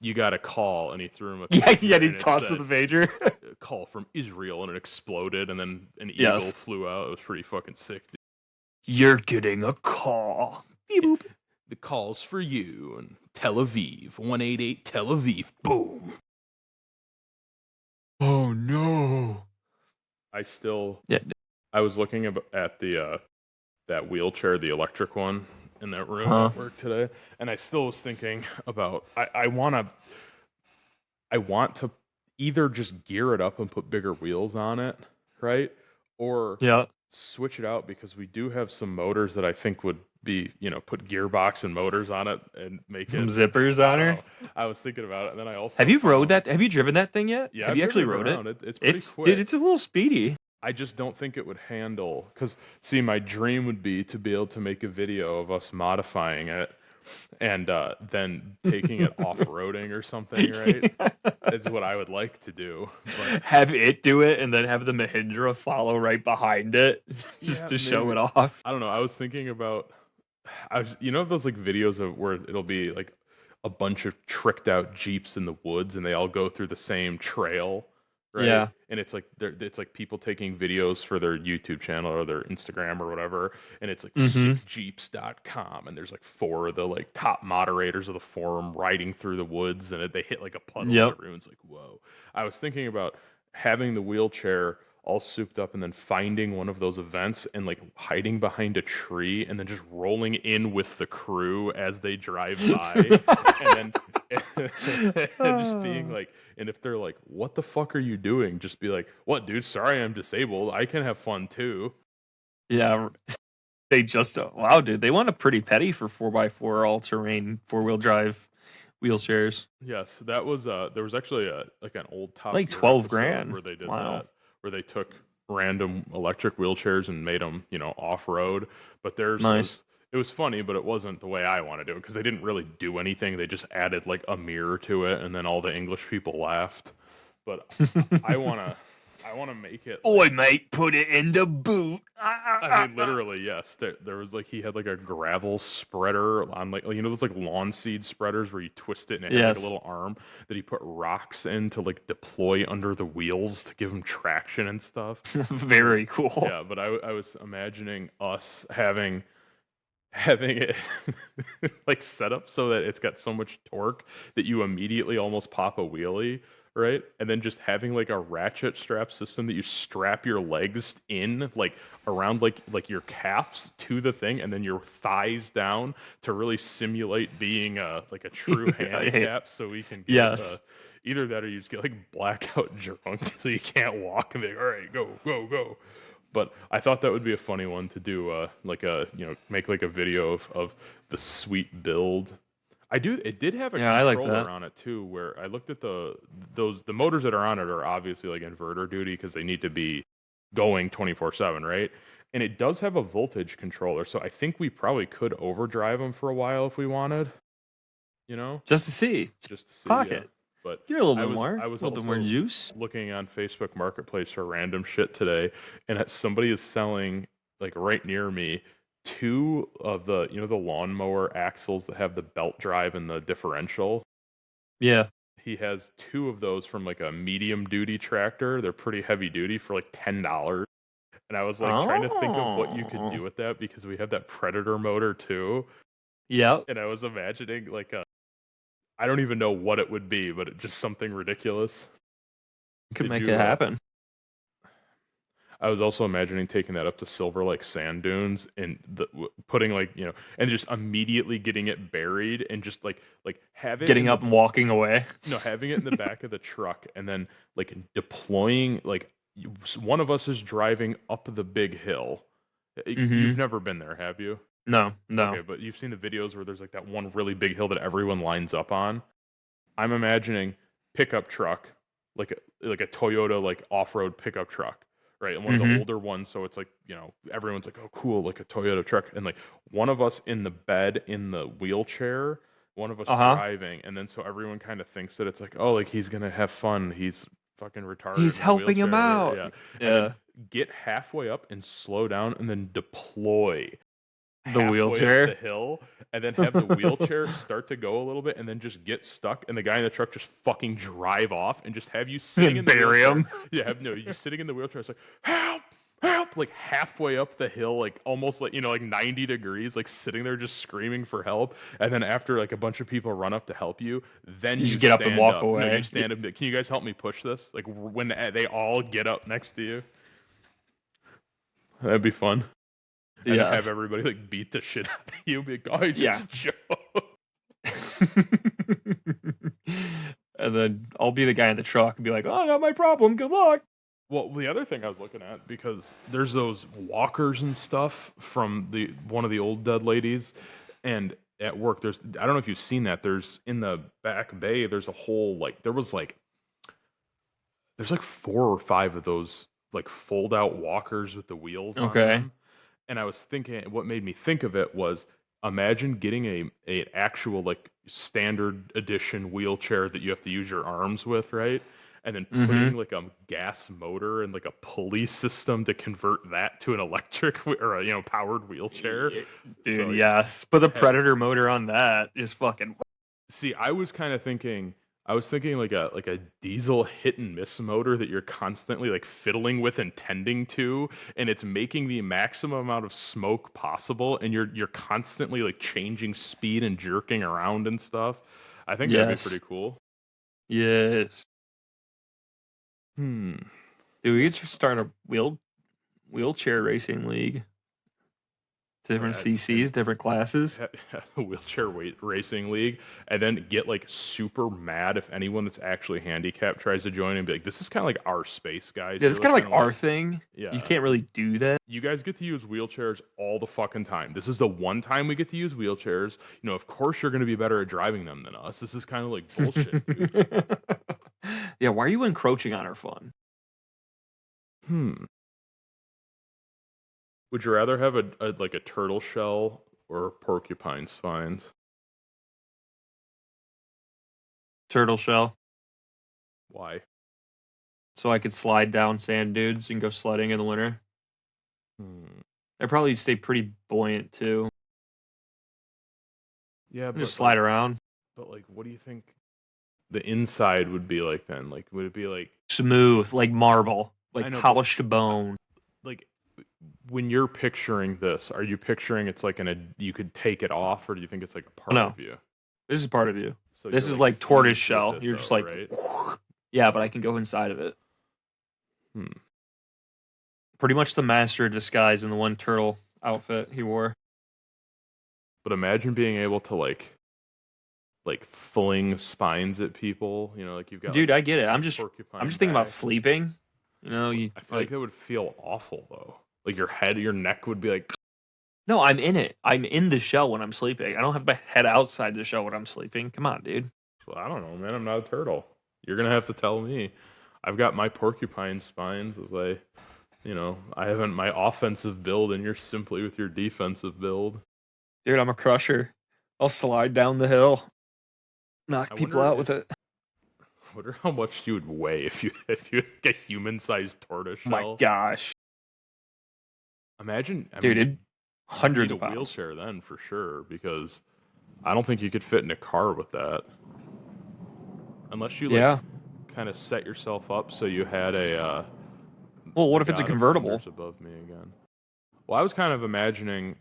you got a call, and he threw him a yeah, he tossed the pager. A call from Israel, and it exploded, and then an eagle flew out. It was pretty fucking sick, dude. You're getting a call. Beep boop. The call's for you, and Tel Aviv, 188 Tel Aviv, boom. Oh no. I was looking at the that wheelchair, the electric one, in that room at work today, and I still was thinking about, I want to either just gear it up and put bigger wheels on it, right? Or switch it out, because we do have some motors that I think would be, put gearbox and motors on it and make some zippers on her. I was thinking about it, and then I also have you driven that thing yet? Yeah, have you actually rode it? It's pretty quick. Dude, it's a little speedy. I just don't think it would handle, because see, my dream would be to be able to make a video of us modifying it and then taking it off-roading or something, right? Is what I would like to do. But have it do it, and then have the Mahindra follow right behind it, just to show it off. I don't know. I was thinking about, those like videos of where it'll be like a bunch of tricked out Jeeps in the woods, and they all go through the same trail. Right? Yeah, and it's like people taking videos for their YouTube channel or their Instagram or whatever, and it's like sickjeeps.com, and there's like 4 of the like top moderators of the forum riding through the woods, and they hit like a puddle in the room. It's like, whoa. I was thinking about having the wheelchair all souped up, and then finding one of those events and like hiding behind a tree, and then just rolling in with the crew as they drive by, and just being like, and if they're like, what the fuck are you doing? Just be like, what, dude? Sorry, I'm disabled. I can have fun too. Yeah. They just, wow, dude, they want a pretty petty for 4x4 all-terrain 4-wheel drive wheelchairs. Yes, that was, there was actually an old Top like Gear 12 grand where they did that, where they took random electric wheelchairs and made them, off-road. But theirs it was funny, but it wasn't the way I want to do it, because they didn't really do anything. They just added like a mirror to it, and then all the English people laughed. But I want to, I want to make it. Oi, mate, put it in the boot. I mean, literally, yes. There was like he had like a gravel spreader on like those like lawn seed spreaders where you twist it and it had like a Yes. little arm that he put rocks in to like deploy under the wheels to give him traction and stuff. Very cool. Yeah, but I was imagining us having it like set up so that it's got so much torque that you immediately almost pop a wheelie, right? And then just having like a ratchet strap system that you strap your legs in like around like your calves to the thing and then your thighs down to really simulate being like a true handicap so we can get Yes. either that or you just get like blackout drunk so you can't walk and be like, all right, go, go, go. But I thought that would be a funny one to do, like a make like a video of the sweet build. It did have a Yeah, I like controller that. on it too, where I looked at the motors that are on it are obviously like inverter duty because they need to be going 24/7, right? And it does have a voltage controller, so I think we probably could overdrive them for a while if we wanted, Just to see. just to see. Pocket. But You're a little I bit was more. I was a little bit more also juice. looking on Facebook Marketplace for random shit today, and somebody is selling like right near me two of the the lawnmower axles that have the belt drive and the differential. Yeah. He has two of those from like a medium duty tractor. They're pretty heavy duty for like $10. And I was like trying to think of what you could do Oh. with that because we have that Predator motor too. Yep. And I was imagining like I don't even know what it would be, but it just something ridiculous. Could Did make you, it happen. I was also imagining taking that up to Silver Lake sand dunes and putting like and just immediately getting it buried and just like have it Getting in up and walking away. having it in the back of the truck and then like deploying like one of us is driving up the big hill. You've Mm-hmm. never been there, have you? No. Okay, but you've seen the videos where there's like that one really big hill that everyone lines up on. I'm imagining pickup truck, like a Toyota like off-road pickup truck, right? And one of the Mm-hmm. older ones, so it's like, everyone's like, "Oh, cool, like a Toyota truck." And like one of us in the bed in the wheelchair, one of us Uh-huh. driving, and then so everyone kind of thinks that it's like, "Oh, like he's going to have fun. He's fucking retarded He's in a helping him wheelchair," or whatever. out. Yeah. And then Yeah. get halfway up and slow down and then deploy The halfway wheelchair. up the hill and then have the wheelchair start to go a little bit and then just get stuck and the guy in the truck just fucking drive off and just have you sitting in the Bury wheelchair. him. Yeah, you sitting in the wheelchair. It's like, help, help, like halfway up the hill, like almost like like 90 degrees, like sitting there just screaming for help. And then after like a bunch of people run up to help you, then You you just get up and stand walk up. No, away. you stand up. Can you guys help me push this? Like when they all get up next to you. That'd be fun. And then have Yes. everybody like beat the shit out of you. Be like, guys, Yeah. it's a joke. And then I'll be the guy in the truck and be like, "Oh, not my problem. Good luck." Well, the other thing I was looking at, because there's those walkers and stuff from one of the old dead ladies, and at work I don't know if you've seen that. There's in the back bay. There's a whole there's like 4 or 5 of those like fold out walkers with the wheels on Okay. them. And I was thinking, what made me think of it was imagine getting a actual like standard edition wheelchair that you have to use your arms with, right? And then putting like a gas motor and like a pulley system to convert that to an electric or a powered wheelchair. Dude, So, yes. Put the have- Predator motor on that. Just fucking. See, I was thinking like a diesel hit and miss motor that you're constantly like fiddling with and tending to, and it's making the maximum amount of smoke possible, and you're constantly like changing speed and jerking around and stuff. I think that'd be Yes. pretty cool. Yes. Hmm. Dude, we could just start a wheelchair racing league. Different Right, CCs, different classes. A wheelchair racing league, and then get like super mad if anyone that's actually handicapped tries to join and be like, "This is kind of like our space, guys." Yeah, it's You're kind of like kinda our thing. Yeah. You can't really do that. You guys get to use wheelchairs all the fucking time. This is the one time we get to use wheelchairs. Of course you're going to be better at driving them than us. This is kind of like bullshit, dude. Yeah, why are you encroaching on our fun? Would you rather have like a turtle shell or porcupine spines? Turtle shell. Why? so I could slide down sand dunes and go sledding in the winter. They probably stay pretty buoyant too. Yeah, but Just slide around. But like, what do you think the inside would be like then? Like, would it be like Smooth, like marble, I like know, polished to bone. like when you're picturing this, are you picturing it's like you could take it off, or do you think it's like a part No. of you? This is part of you. So This you're, is like tortoise fused with shell. it, You're though, just like, right? yeah, but I can go inside of it. Pretty much the master of disguise in the one turtle outfit he wore. But imagine being able to like fling spines at people. You know, like you've got. Dude, like, I get it. I'm just thinking about back. sleeping. You know, you I feel like that would feel awful though. Like your neck would be like. No, I'm in it. I'm in the shell when I'm sleeping. I don't have my head outside the shell when I'm sleeping. Come on, dude. Well, I don't know, man. I'm not a turtle. You're gonna have to tell me. I've got my porcupine spines as I haven't my offensive build, and you're simply with your defensive build. Dude, I'm a crusher. I'll slide down the hill, knock people out with it. I wonder how much you would weigh if you get a human-sized tortoise shell. My gosh, Imagine, dude, hundreds you of need a pounds. wheelchair then for sure, because I don't think you could fit in a car with that, unless you kind of set yourself up so you had a. Well, what if it's a convertible? Above me again. Well, I was kind of imagining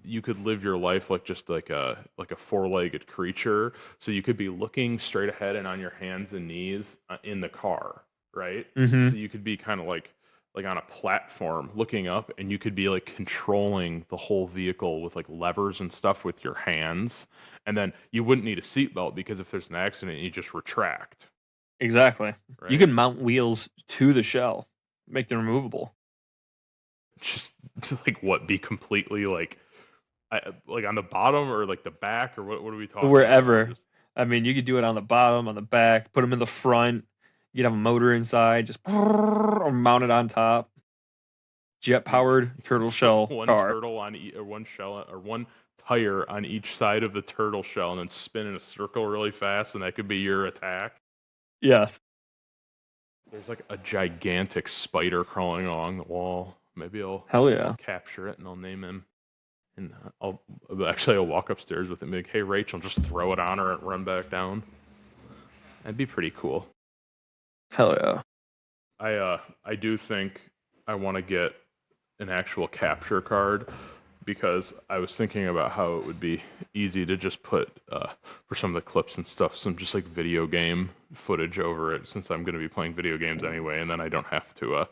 you could live your life like just like a four-legged creature, so you could be looking straight ahead and on your hands and knees in the car, right? Mm-hmm. So you could be kind of like on a platform looking up, and you could be like controlling the whole vehicle with like levers and stuff with your hands, and then you wouldn't need a seatbelt because if there's an accident, you just retract. Exactly. Right? You can mount wheels to the shell, make them removable. Just like what? Be completely like on the bottom or like the back, or what are we talking Wherever. about? I mean, you could do it on the bottom, on the back, put them in the front. You'd have a motor inside, just or mount it on top. Jet-powered turtle shell one car. Turtle on one shell or one tire on each side of the turtle shell, and then spin in a circle really fast, and that could be your attack. Yes. There's like a gigantic spider crawling along the wall. Maybe I'll capture it and I'll name him. And I'll walk upstairs with him and be like, hey, Rachel, just throw it on her and run back down. That'd be pretty cool. Hell yeah. I do think I want to get an actual capture card, because I was thinking about how it would be easy to just put, for some of the clips and stuff, some just like video game footage over it, since I'm going to be playing video games anyway, and then I don't have to,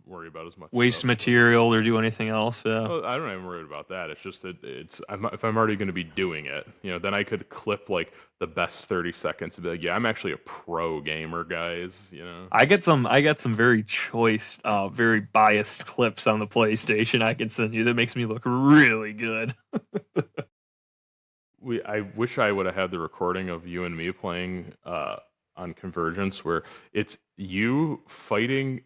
worry about as much waste stuff. material or do anything else. Yeah. Well, I don't even worry about that. It's just that if I'm already going to be doing it, then I could clip like the best 30 seconds and be like, yeah, I'm actually a pro gamer, guys. I got some very choice, very biased clips on the PlayStation I can send you that makes me look really good. I wish I would have had the recording of you and me playing on Convergence, where it's you fighting.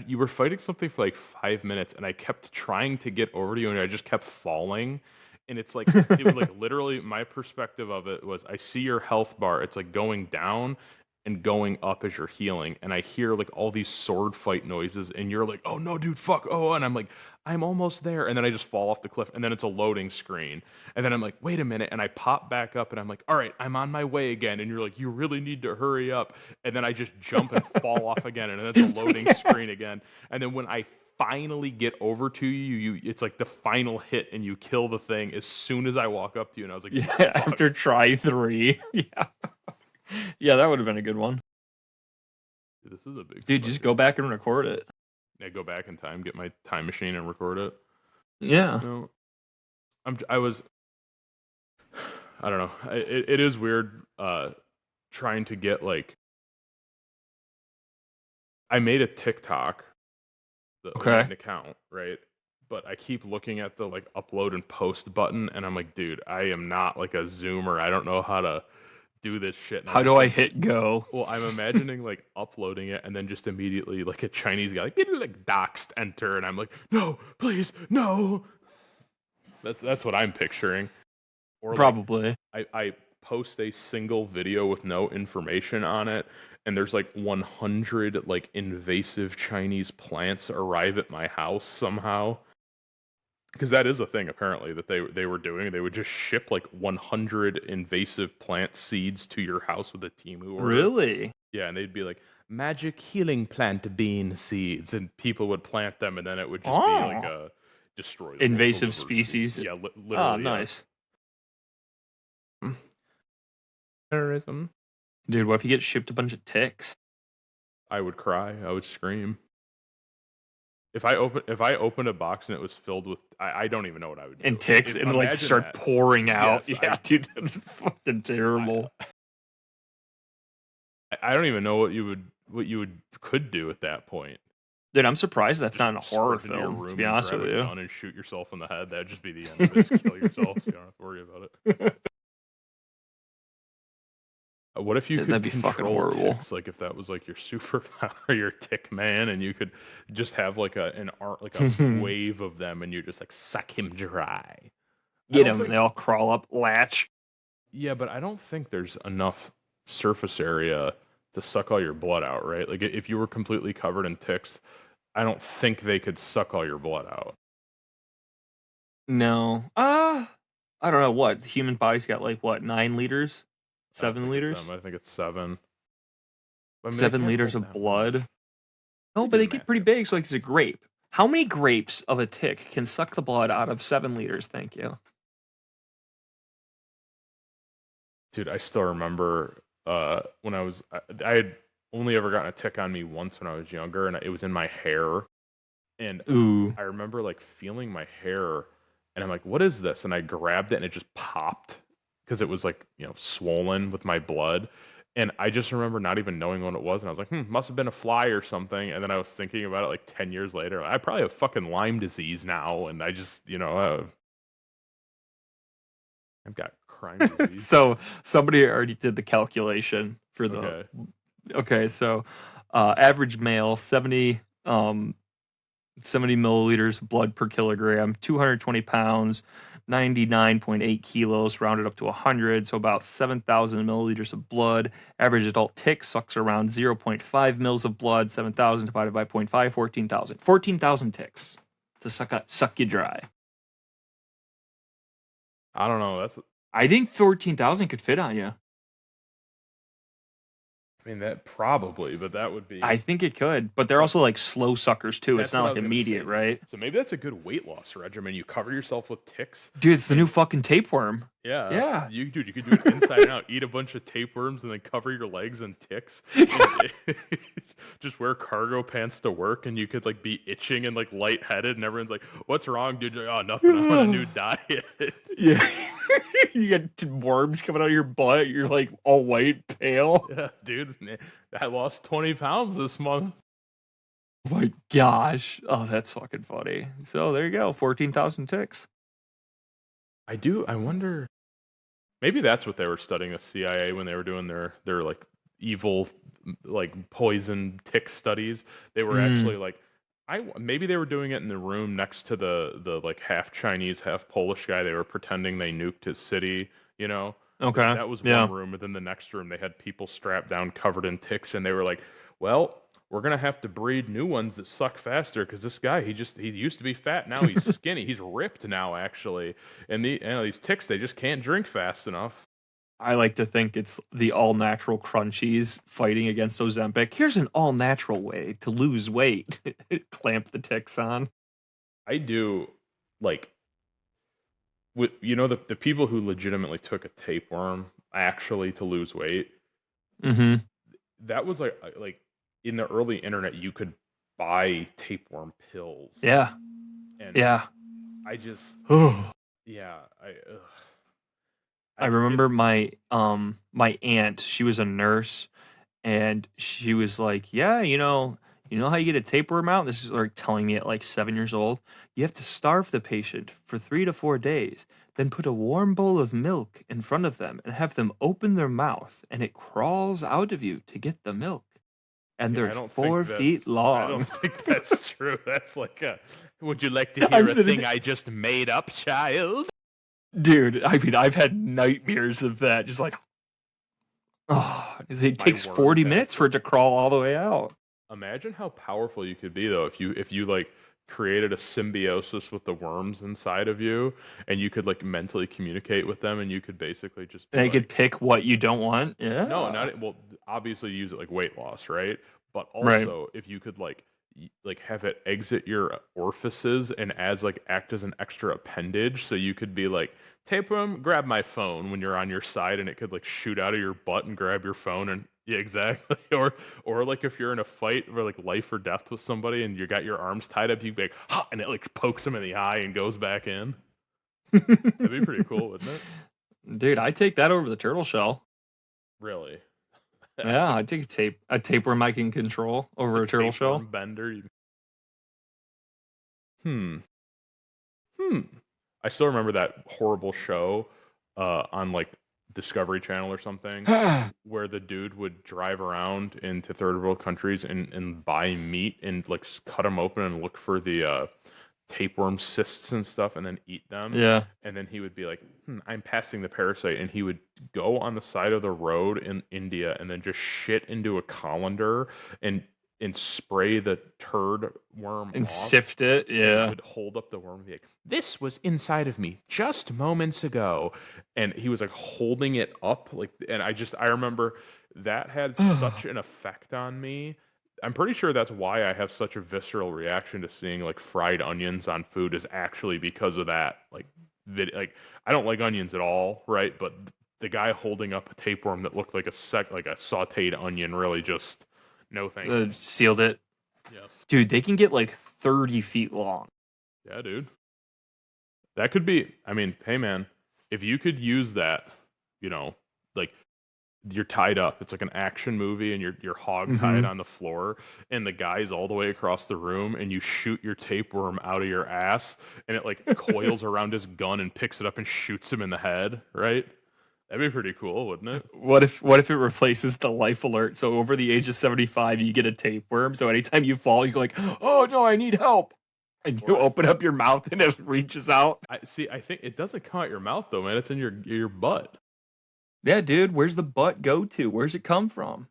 You were fighting something for like 5 minutes, and I kept trying to get over to you, and I just kept falling. And it's like it was like literally my perspective of it was, I see your health bar. It's like going down and going up as you're healing, and I hear like all these sword fight noises, and you're like, oh no, dude, fuck, oh, and I'm like, I'm almost there, and then I just fall off the cliff, and then it's a loading screen, and then I'm like, wait a minute, and I pop back up, and I'm like, all right, I'm on my way again, and you're like, you really need to hurry up, and then I just jump and fall off again, and then it's a loading screen again, and then when I finally get over to you, it's like the final hit, and you kill the thing as soon as I walk up to you, and I was like, yeah, after try 3, yeah. Yeah, that would have been a good one. This is a big dude. Just go back and record it. Yeah, go back in time, get my time machine, and record it. Yeah. I don't know. It is weird trying to get like. I made a TikTok. An account, right? But I keep looking at the like upload and post button, and I'm like, dude, I am not like a Zoomer. I don't know how to do this shit. How do I hit go? Well, I'm imagining like uploading it and then just immediately like a Chinese guy like doxed enter, and I'm like, no, please, no. That's what I'm picturing. Or probably I post a single video with no information on it, and there's like 100 like invasive Chinese plants arrive at my house somehow. Because that is a thing apparently that they were doing. They would just ship like 100 invasive plant seeds to your house with a Temu order. Really? Yeah, and they'd be like magic healing plant bean seeds, and people would plant them, and then it would just be like a destroy the world Invasive delivered species. Yeah, literally. Oh, yeah. nice. Terrorism. Dude, what if you get shipped a bunch of ticks? I would cry. I would scream. If I opened a box and it was filled with, I don't even know what I would do. And ticks and like Imagine start that. pouring out. Yes, yeah, dude, that's fucking terrible. I don't even know what you could do at that point. Dude, I'm surprised that's Just not in a horror sprint into your film, to room be and honest grab with a you. gun and shoot yourself in the head. That'd just be the end of it. Just kill yourself. You don't have to worry about it. What if you could That'd be fucking control horrible. ticks? Like if that was like your superpower, your tick man, and you could just have like a wave of them, and you just like suck him dry. Get them, they all crawl up, latch. Yeah, but I don't think there's enough surface area to suck all your blood out, right? Like if you were completely covered in ticks, I don't think they could suck all your blood out. No. I don't know what. The human body's got like what, 9 liters? 7 liters? I think it's 7. I mean, 7 they can't liters hold of that blood. much. No, They but do they get math. pretty big, so like it's a grape. How many grapes of a tick can suck the blood out of 7 liters? Thank you. Dude, I still remember when I had only ever gotten a tick on me once when I was younger, and it was in my hair. And Ooh. I remember like feeling my hair, and I'm like, "What is this?" And I grabbed it, and it just popped because it was like swollen with my blood. And I just remember not even knowing what it was, and I was like, must have been a fly or something. And then I was thinking about it like 10 years later. I probably have fucking Lyme disease now, and I just I've got crime disease. So somebody already did the calculation for the. Okay, so average male 70 milliliters of blood per kilogram, 220 pounds, 99.8 kilos, rounded up to 100, so about 7,000 milliliters of blood. Average adult tick sucks around 0.5 mils of blood, 7,000 divided by 0.5, 14,000. 14,000 ticks to suck you dry. I don't know. I think 14,000 could fit on you. I mean, that probably, but that would be. I think it could, but they're also like slow suckers too. That's It's not what I like was gonna immediate, say. right? So maybe that's a good weight loss regimen. You cover yourself with ticks. Dude, it's the new fucking tapeworm. Yeah. Yeah. You could do it inside and out. Eat a bunch of tapeworms and then cover your legs in ticks. Just wear cargo pants to work, and you could like be itching and like lightheaded, and everyone's like, "What's wrong, dude?" You're like, "Oh, nothing. I'm on a new diet." Yeah. You get worms coming out of your butt. You're like all white, pale. Yeah, dude. I lost 20 pounds this month. Oh my gosh. Oh, that's fucking funny. So there you go. 14,000 ticks. I wonder. Maybe that's what they were studying the CIA when they were doing their like evil, like poison tick studies. They were actually like, maybe they were doing it in the room next to the like half Chinese, half Polish guy. They were pretending they nuked his city. Okay. That was one room, and then the next room they had people strapped down, covered in ticks, and they were like, "Well, we're gonna have to breed new ones that suck faster because this guy, he used to be fat, now he's skinny, he's ripped now actually, and these ticks, they just can't drink fast enough." I like to think it's the all-natural crunchies fighting against Ozempic. Here's an all-natural way to lose weight. Clamp the ticks on. I do, like, with the people who legitimately took a tapeworm actually to lose weight. Mm-hmm. That was like in the early internet, you could buy tapeworm pills. Yeah. And yeah. I just yeah, I remember my aunt, she was a nurse, and she was like, "Yeah, you know how you get a tapeworm out?" This is like telling me at like 7 years old. "You have to starve the patient for 3 to 4 days, then put a warm bowl of milk in front of them and have them open their mouth, and it crawls out of you to get the milk. And they're 4 feet long." I don't think that's true. That's like would you like to hear a thing I just made up, child? Dude, I mean, I've had nightmares of that. Just like, oh, it takes worm 40 minutes for it bastard. to crawl all the way out. Imagine how powerful you could be though if you like created a symbiosis with the worms inside of you and you could like mentally communicate with them and you could basically just be And I could like pick what you don't want. no, Yeah. not well obviously use it like weight loss, right? But Right. also if you could like like have it exit your orifices and as like act as an extra appendage so you could be like tapeworm grab my phone when you're on your side and it could like shoot out of your butt and grab your phone and yeah exactly or like if you're in a fight where like life or death with somebody and you got your arms tied up you'd be like ha and it like pokes them in the eye and goes back in. That'd be pretty cool, wouldn't it? Dude, I take that over the turtle shell. Really. Yeah, I take a tapeworm I can control over a turtle shell. Tapeworm bender. Hmm. Hmm. I still remember that horrible show on like Discovery Channel or something where the dude would drive around into third world countries and buy meat and like cut them open and look for the tapeworm cysts and stuff and then eat them. Yeah. And then he would be like, I'm passing the parasite. And he would go on the side of the road in India and then just shit into a colander and spray the turd worm And off. sift it. And Yeah. he would hold up the worm and be like, this was inside of me just moments ago. And he was like holding it up. Like, and I remember that had such an effect on me. I'm pretty sure that's why I have such a visceral reaction to seeing like fried onions on food is actually because of that. Like, like I don't like onions at all, right? But the guy holding up a tapeworm that looked like like a sautéed onion really just no thank you. Sealed it. Yes. Dude, they can get like 30 feet long. Yeah, dude. That could be. I mean, hey man, if you could use that, you know, like you're tied up. It's like an action movie, and you're hog tied on the floor, and the guy's all the way across the room, and you shoot your tapeworm out of your ass, and it like coils around his gun and picks it up and shoots him in the head. Right? That'd be pretty cool, wouldn't it? What if it replaces the life alert? So over the age of 75, you get a tapeworm. So anytime you fall, you go like, "Oh no, I need help," and you open up your mouth and it reaches out. I see. I think it doesn't come out your mouth though, man. It's in your butt. Yeah, dude. Where's the butt go to? Where's it come from?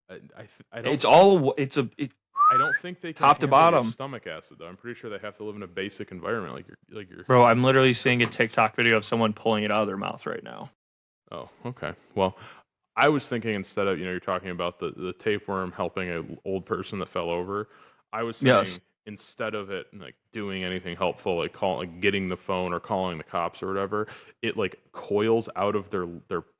I don't. It's all. It's a. I don't think they can top to handle your bottom. stomach acid though. I'm pretty sure they have to live in a basic environment like your. Bro, I'm literally seeing a TikTok video of someone pulling it out of their mouth right now. Oh, okay. Well, I was thinking instead of you're talking about the tapeworm helping an old person that fell over. I was saying Yes. instead of it like doing anything helpful, like getting the phone or calling the cops or whatever, it like coils out of their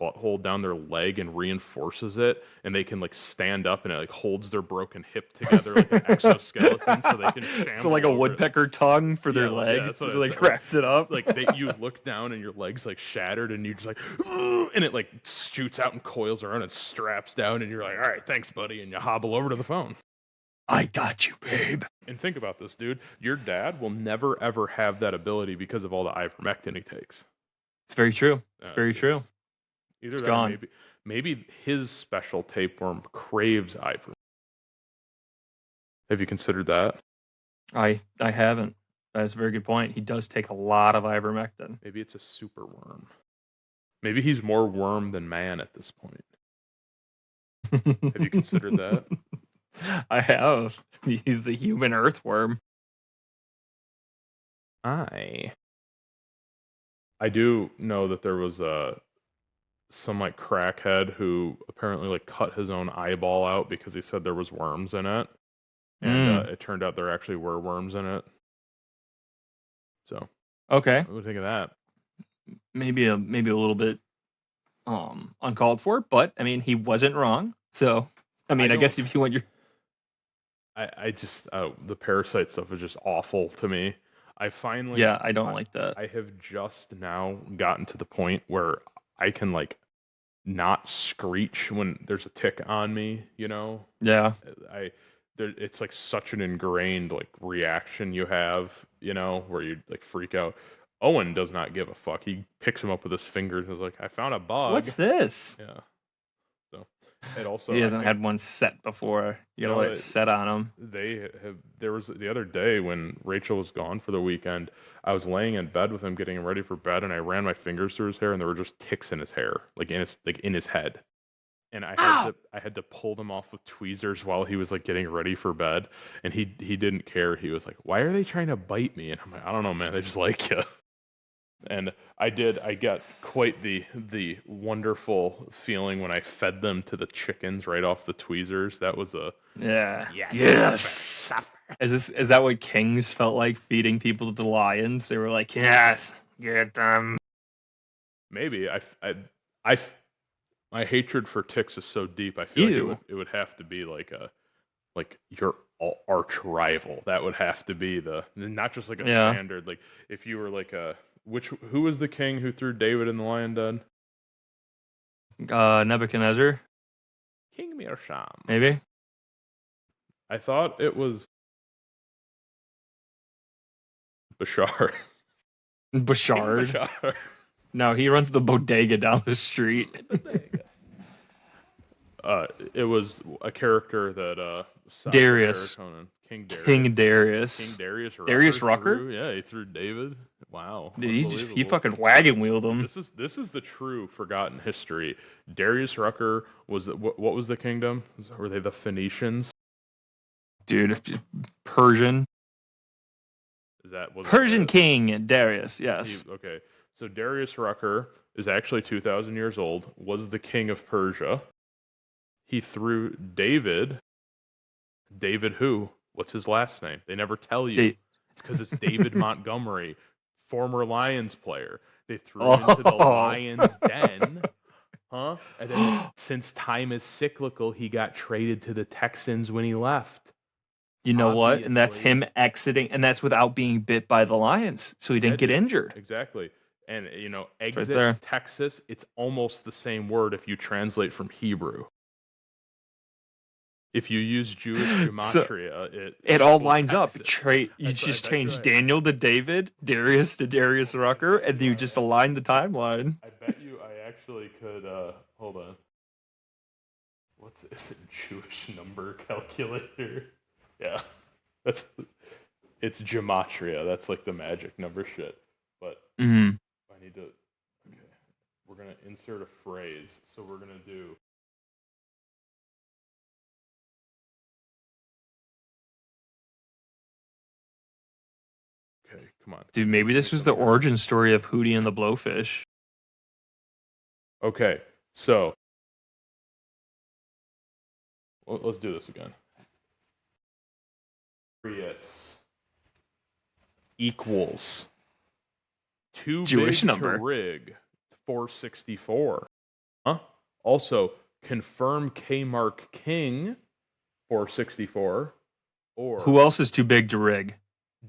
butthole down their leg and reinforces it, and they can like stand up and it like holds their broken hip together like an exoskeleton, so they can. So like a woodpecker tongue for their leg. that's what Like wraps it up. Like you look down and your leg's like shattered, and you just like, and it like shoots out and coils around and straps down, and you're like, all right, thanks, buddy, and you hobble over to the phone. I got you, babe. And think about this, dude. Your dad will never ever have that ability because of all the ivermectin he takes. It's very true. It's very true. Either It's that, gone. or maybe his special tapeworm craves ivermectin. Have you considered that? I haven't. That's a very good point. He does take a lot of ivermectin. Maybe it's a super worm. Maybe he's more worm than man at this point. Have you considered that? I have. He's the human earthworm. I do know that there was some like crackhead who apparently like cut his own eyeball out because he said there was worms in it, and it turned out there actually were worms in it. So Okay. what do you think of that? Maybe a little bit uncalled for, but I mean he wasn't wrong. So I mean I guess if you want your I just the parasite stuff is just awful to me. I don't like that. I have just now gotten to the point where I can like not screech when there's a tick on me, you know? Yeah. It's like such an ingrained like reaction you have, you know, where you like freak out. Owen does not give a fuck. He picks him up with his fingers and is like, I found a bug. What's this? Yeah. So And also, He I hasn't think had one set before. You gotta no, let it set on him. they have. There was the other day when Rachel was gone for the weekend. I was laying in bed with him, getting him ready for bed, and I ran my fingers through his hair, and there were just ticks in his hair, like in his head. And Ow! I had to pull them off with tweezers while he was like getting ready for bed, and he didn't care. He was like, "Why are they trying to bite me?" And I'm like, "I don't know, man. They just like you." And I got quite the wonderful feeling when I fed them to the chickens right off the tweezers. That was a Yeah. yes, Yes. suffer. Is that what kings felt like feeding people to the lions? They were like, yes, get them. Maybe I my hatred for ticks is so deep. I feel like Ew. it would have to be like your arch rival. That would have to be the not just like a Yeah. standard. Like if you were like who was the king who threw David in the lion den? Nebuchadnezzar, King Meerschaum. maybe. I thought it was Bashar. King Bashard. Bashar. No, he runs the bodega down the street. It was a character that side of Darius. serotonin. King Darius. King Darius. King Darius Rucker. Darius Rucker? Yeah, he threw David. Wow. Dude, Unbelievable. he fucking wagon wheeled him. This is the true forgotten history. Darius Rucker was what was the kingdom? Were they the Phoenicians? Dude, Persian. Is that was Persian that king Darius, yes. okay. So Darius Rucker is actually 2,000 years old. Was the king of Persia. He threw David. David who? What's his last name? They never tell you. It's because it's David Montgomery, former Lions player. They threw him into the Lions den. Huh? And then since time is cyclical, he got traded to the Texans when he left. You know what? And that's Obviously. him exiting, and that's without being bit by the lions, so he didn't get injured. Exactly. And Right exit there. Texas, it's almost the same word if you translate from Hebrew. If you use Jewish gematria, it all equals lines up. Texas. You That's just right, change that's right. Daniel to David, Darius to Darius Rucker, and you just align the timeline. I bet you I actually could. Hold on. What's it? Jewish number calculator? Yeah, it's gematria. That's like the magic number shit. But Mm-hmm. I need to. Okay, we're gonna insert a phrase. So we're gonna do. Okay, come on. Dude, maybe this was the origin story of Hootie and the Blowfish. Okay, so let's do this again. Prius equals too Jewish big number. to rig 464. Huh? Also, confirm Kmark King 464. Or Who else is too big to rig?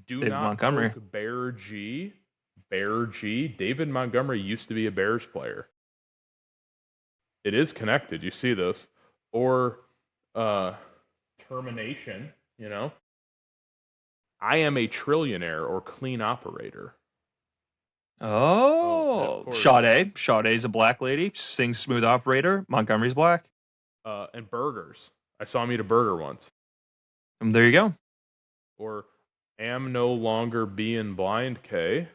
do David not Montgomery. poke Bear G. Bear G. David Montgomery used to be a Bears player. It is connected. You see this. Or termination, I am a trillionaire or clean operator. Oh, of course. Sade. Sade's a black lady. Sings smooth operator. Montgomery's black. And burgers. I saw him eat a burger once. And there you go. Or am no longer being blind, K.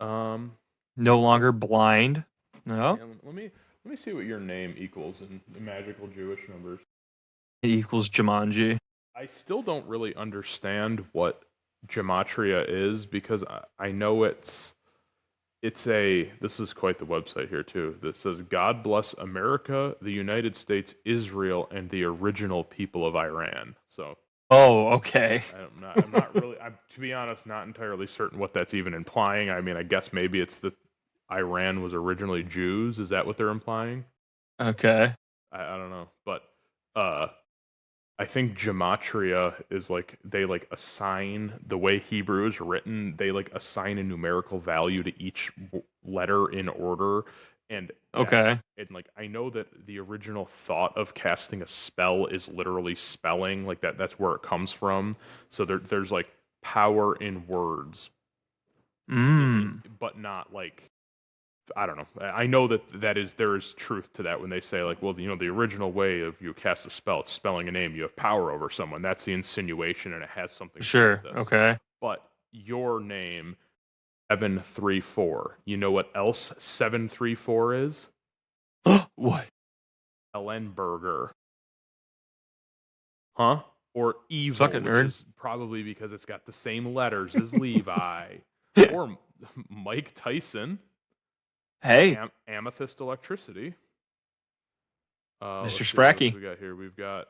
No longer blind. No. Let me see what your name equals in the magical Jewish numbers. It equals Jumanji. I still don't really understand what gematria is because I know this is quite the website here too. This says God bless America, the United States, Israel, and the original people of Iran. So Oh, okay. I'm not really to be honest, not entirely certain what that's even implying. I mean, I guess maybe it's that Iran was originally Jews. Is that what they're implying? Okay. I don't know. But I think gematria is like they like assign the way Hebrew is written. They like assign a numerical value to each letter in order. And Okay. and like I know that the original thought of casting a spell is literally spelling, like that's where it comes from. So there's like power in words, Mm. but not like I don't know. I know that there is truth to that when they say like, well, the original way of you cast a spell, it's spelling a name, you have power over someone. That's the insinuation, and it has something to do Sure. with this. Okay. But your name, 734. You know what else 734 is? What? Ellenberger. Huh? Or evil, Suck it, which nerd. is probably because it's got the same letters as Levi. Or Mike Tyson. Hey, Amethyst Electricity. Mr. Let's see what else Spracky. we got here. We've got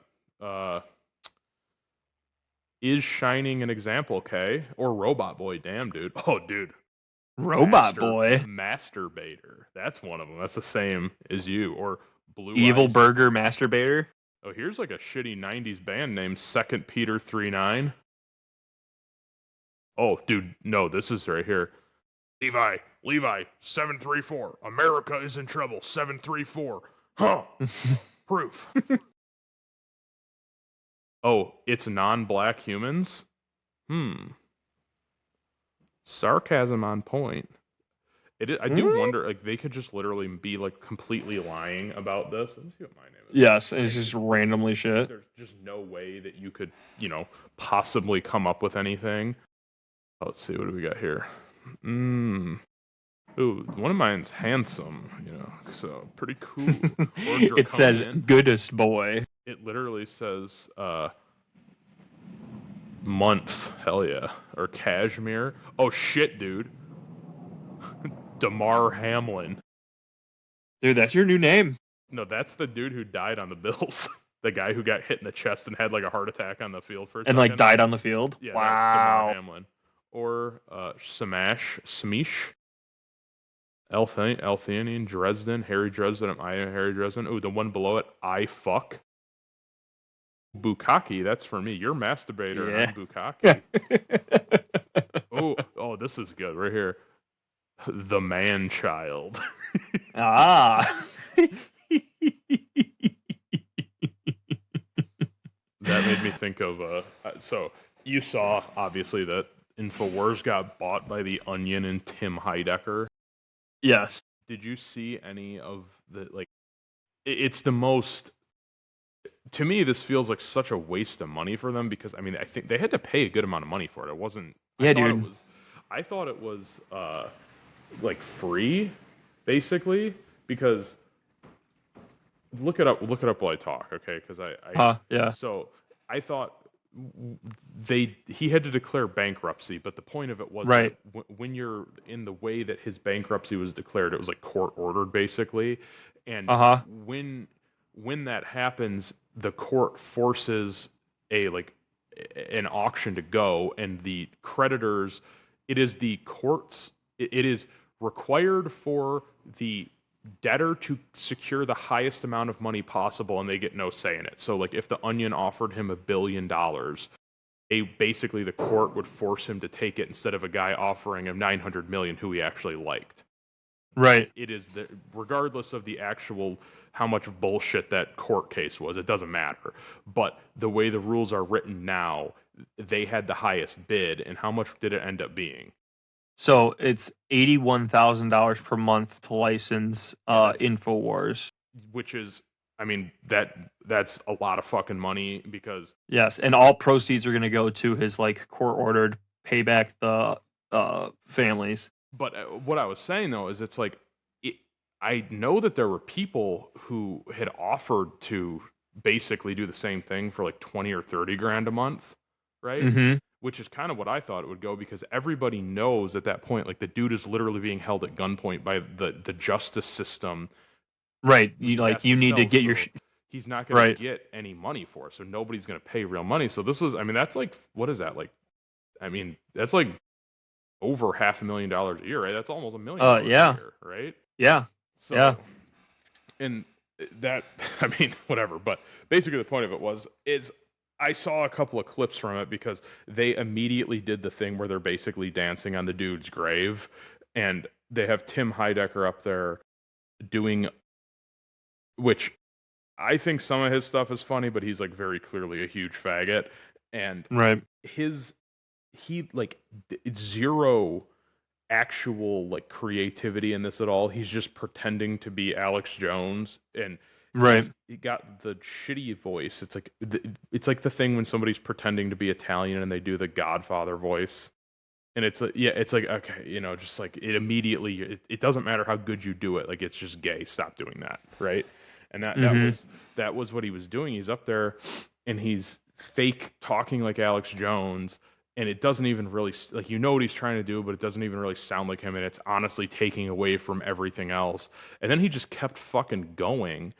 Is Shining an Example, K? Or Robot Boy, damn dude. Oh dude. Robot Boy. Masturbator. That's one of them. That's the same as you. Or Blue Evil Eyes. Burger Masturbator. Oh, here's like a shitty 90s band named Second Peter 39. Oh, dude, no, this is right here. Levi, 734. America is in trouble, 734. Huh. Proof. Oh, it's non-black humans? Sarcasm on point. I do wonder, like, they could just literally be, like, completely lying about this. Let me see what my name is. Yes, and it's just randomly shit. There's just no way that you could, possibly come up with anything. Oh, let's see, what do we got here? Ooh, one of mine's handsome, so pretty cool. Or It says draconian. goodest boy. It literally says month, hell yeah. Or cashmere. Oh shit, dude. Damar Hamlin. Dude, that's your new name. No, that's the dude who died on the Bills. The guy who got hit in the chest and had like a heart attack on the field for a second. Like died on the field. Yeah, wow. that's Damar Hamlin. Or Smeesh. Althanian, Dresden, Harry Dresden, I am Harry Dresden. Ooh, the one below it, I fuck. Bukkake, that's for me. You're masturbator and I'm Bukkake. Oh, this is good right here. The man child. Ah. That made me think of so you saw obviously that InfoWars got bought by The Onion and Tim Heidecker. Yes. Did you see any of the it's the most, to me this feels like such a waste of money for them because I think they had to pay a good amount of money for it. It wasn't dude. I thought it was like free basically because look it up while I talk, okay? Because yeah. So I thought he had to declare bankruptcy, but the point of it was right. that when you're in the way that his bankruptcy was declared, it was like court ordered basically, and when that happens, the court forces an auction to go, and the creditors, it is the courts, it is required for the debtor to secure the highest amount of money possible, and they get no say in it. So like if the Onion offered him $1 billion, basically the court would force him to take it instead of a guy offering him 900 million who he actually liked. Right. It is regardless of the actual how much bullshit that court case was, it doesn't matter. But the way the rules are written now, they had the highest bid, and how much did it end up being? So it's $81,000 per month to license InfoWars, which is, that's a lot of fucking money because yes, and all proceeds are going to go to his like court-ordered payback the families. But what I was saying though is it's like I know that there were people who had offered to basically do the same thing for like 20 or 30 grand a month, right? Mm-hmm. Which is kind of what I thought it would go because everybody knows at that point, like the dude is literally being held at gunpoint by the justice system. Right. You need to get your. He's not going to get any money for it, so nobody's going to pay real money. So this was, that's like, what is that like? That's like over $500,000 a year, right? That's almost $1 million a year, right? Yeah. So, yeah. And that, whatever. But basically, the point of it is I saw a couple of clips from it because they immediately did the thing where they're basically dancing on the dude's grave, and they have Tim Heidecker up there doing, which I think some of his stuff is funny, but he's like very clearly a huge faggot, and right. he like zero actual like creativity in this at all. He's just pretending to be Alex Jones, and Right. he got the shitty voice. It's like the thing when somebody's pretending to be Italian and they do the Godfather voice. And it's like, yeah, it's like, okay, just like it immediately, it doesn't matter how good you do it. Like, it's just gay. Stop doing that. Right. And Mm-hmm. that was what he was doing. He's up there and he's fake talking like Alex Jones. And it doesn't even really, like, what he's trying to do, but it doesn't even really sound like him. And it's honestly taking away from everything else. And then he just kept fucking going.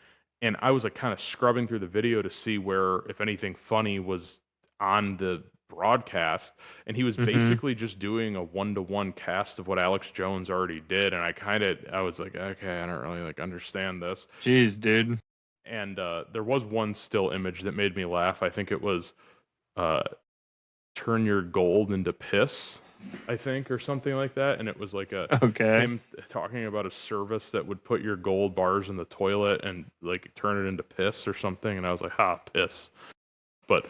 And I was like kind of scrubbing through the video to see where, if anything funny was on the broadcast, and he was Mm-hmm. basically just doing a one-to-one cast of what Alex Jones already did, and I was like, okay, I don't really like understand this. Jeez, dude. And there was one still image that made me laugh. I think it was uh, turn your gold into piss, I think, or something like that, and it was like Okay. him talking about a service that would put your gold bars in the toilet and like turn it into piss or something, and I was like, ha, piss. But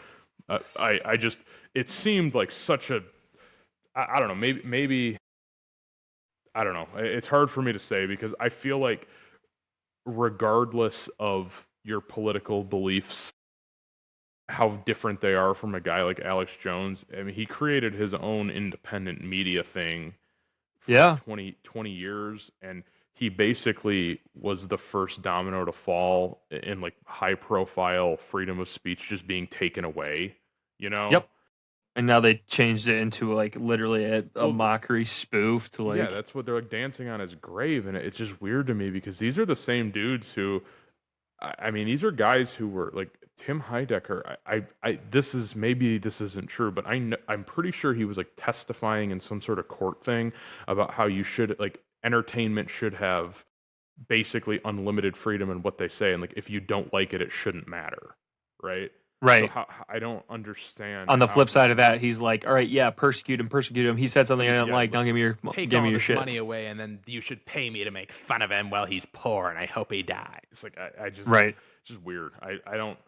I just, it seemed like such a, I don't know, maybe I don't know. It's hard for me to say because I feel like regardless of your political beliefs, how different they are from a guy like Alex Jones, I mean, he created his own independent media thing for like Yeah. 20 years, and he basically was the first domino to fall in like high profile freedom of speech just being taken away, you know? Yep. And now they changed it into like literally a Well, mockery spoof to yeah, like, that's what they're like dancing on his grave, and it's just weird to me because these are the same dudes who, I mean, these are guys who were like Tim Heidecker. This is, maybe this isn't true, but I'm pretty sure he was like testifying in some sort of court thing about how you should like entertainment should have basically unlimited freedom in what they say, and like if you don't like it, it shouldn't matter, right? So right. how I don't understand On the how flip he side of can. that, he's like, all right, yeah, persecute him, persecute him. He said something I didn't Yeah, like. Now Take give me all your this shit. money away, and then you should pay me to make fun of him while he's poor, and I hope he dies. it's like I just, Right. it's just weird. I don't.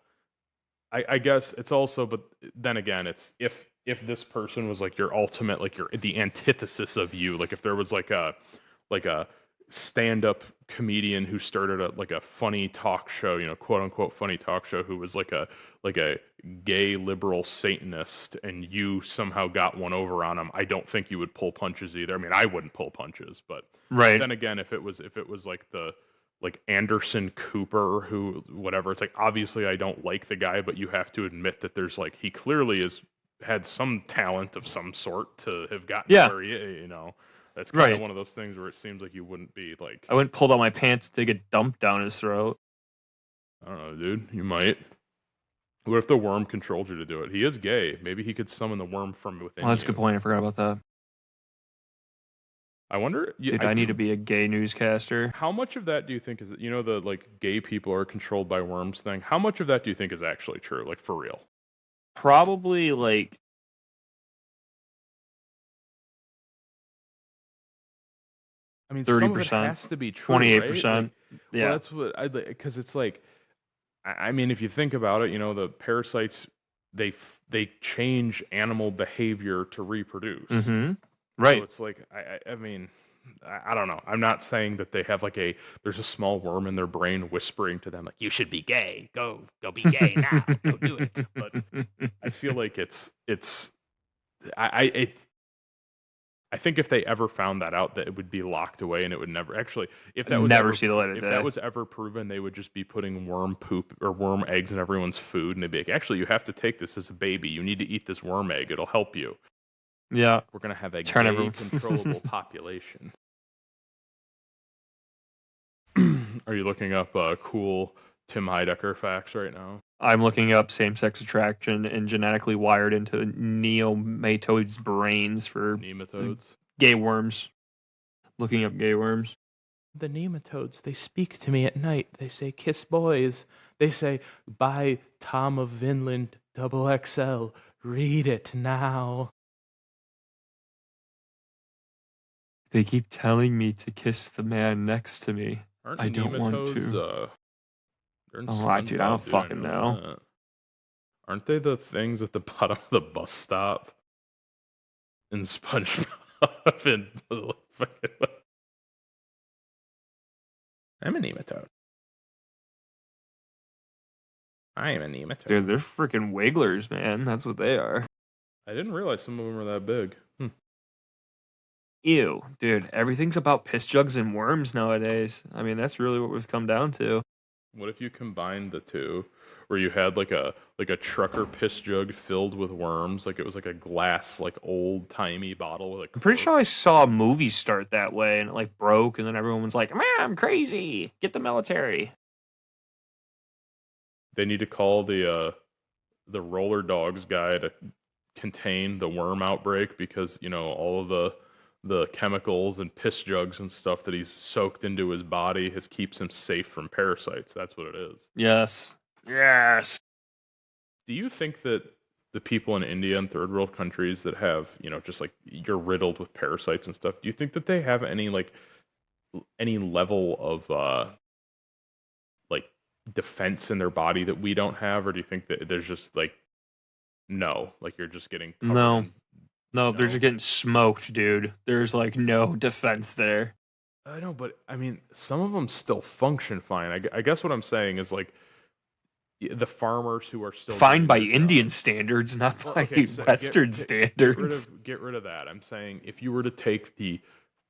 I guess it's also, but then again, it's if this person was like your ultimate, like your the antithesis of you, like if there was like a stand-up comedian who started a like a funny talk show, quote unquote funny talk show, who was like a gay liberal Satanist, and you somehow got one over on him, I don't think you would pull punches either. I mean, I wouldn't pull punches, but Right. then again, if it was like the like Anderson Cooper, who whatever, it's like obviously I don't like the guy, but you have to admit that there's like he clearly has had some talent of some sort to have gotten to Yeah. where he. That's kind of Right. one of those things where it seems like you wouldn't be like, I went and pulled out my pants to get dumped down his throat. I don't know, dude. You might. What if the worm controlled you to do it? He is gay. Maybe he could summon the worm from Well, within that's a good you. point. I forgot about that. I wonder. Yeah, Dude, I I need to do. be a gay newscaster. How much of that do you think is, the like gay people are controlled by worms thing? How much of that do you think is actually true, like for real? Probably like I mean, some of it 30%, has to be true, right? Like, 28%. well, Yeah. that's what I because it's like, I mean, if you think about it, the parasites they change animal behavior to reproduce. Mm-hmm. So Right. it's like, I mean, I don't know. I'm not saying that they have like there's a small worm in their brain whispering to them like, you should be gay. Go be gay now. Go do it. But I feel like I think if they ever found that out, that it would be locked away and it would never actually. If that was Never ever see the light of if day. that was ever proven, they would just be putting worm poop or worm eggs in everyone's food, and they'd be like, actually, you have to take this as a baby. You need to eat this worm egg. It'll help you. Yeah. We're gonna have a Turn gay everyone. controllable population. Are you looking up cool Tim Heidecker facts right now? I'm looking up same-sex attraction and genetically wired into neomatodes' brains for Nematodes. gay worms. Looking up gay worms. The nematodes, they speak to me at night. They say, kiss boys. They say, buy Tom of Vinland XXL. Read it now. They keep telling me to kiss the man next to me. Aren't I don't want nematodes? to. They're in Oh, dude, I don't SpongeBob, dude. I fucking know know. that. Aren't they the things at the bottom of the bus stop in SpongeBob? I've been fucking. I'm a nematode. I am a nematode. Dude, they're freaking wigglers, man. That's what they are. I didn't realize some of them were that big. Ew, dude. Everything's about piss jugs and worms nowadays. I mean, that's really what we've come down to. What if you combined the two, where you had like a trucker piss jug filled with worms, like it was like a glass, like old timey bottle with a I'm pretty cork? sure I saw a movie start that way and it like broke, and then everyone was like, "Man, I'm crazy. Get the military." They need to call the roller dogs guy to contain the worm outbreak, because all of the chemicals and piss jugs and stuff that he's soaked into his body keeps him safe from parasites. That's what it is. Yes. Yes. Do you think that the people in India and third world countries that have, just like you're riddled with parasites and stuff, do you think that they have any level of like defense in their body that we don't have, or do you think that there's just like no, like you're just getting covered No. in No, they're No. just getting smoked, dude. There's like no defense there. I know, but I mean, some of them still function fine. I guess what I'm saying is like the farmers who are still Fine doing by their Indian job. standards, not Well, by okay, so Western get standards. rid of that. I'm saying if you were to take the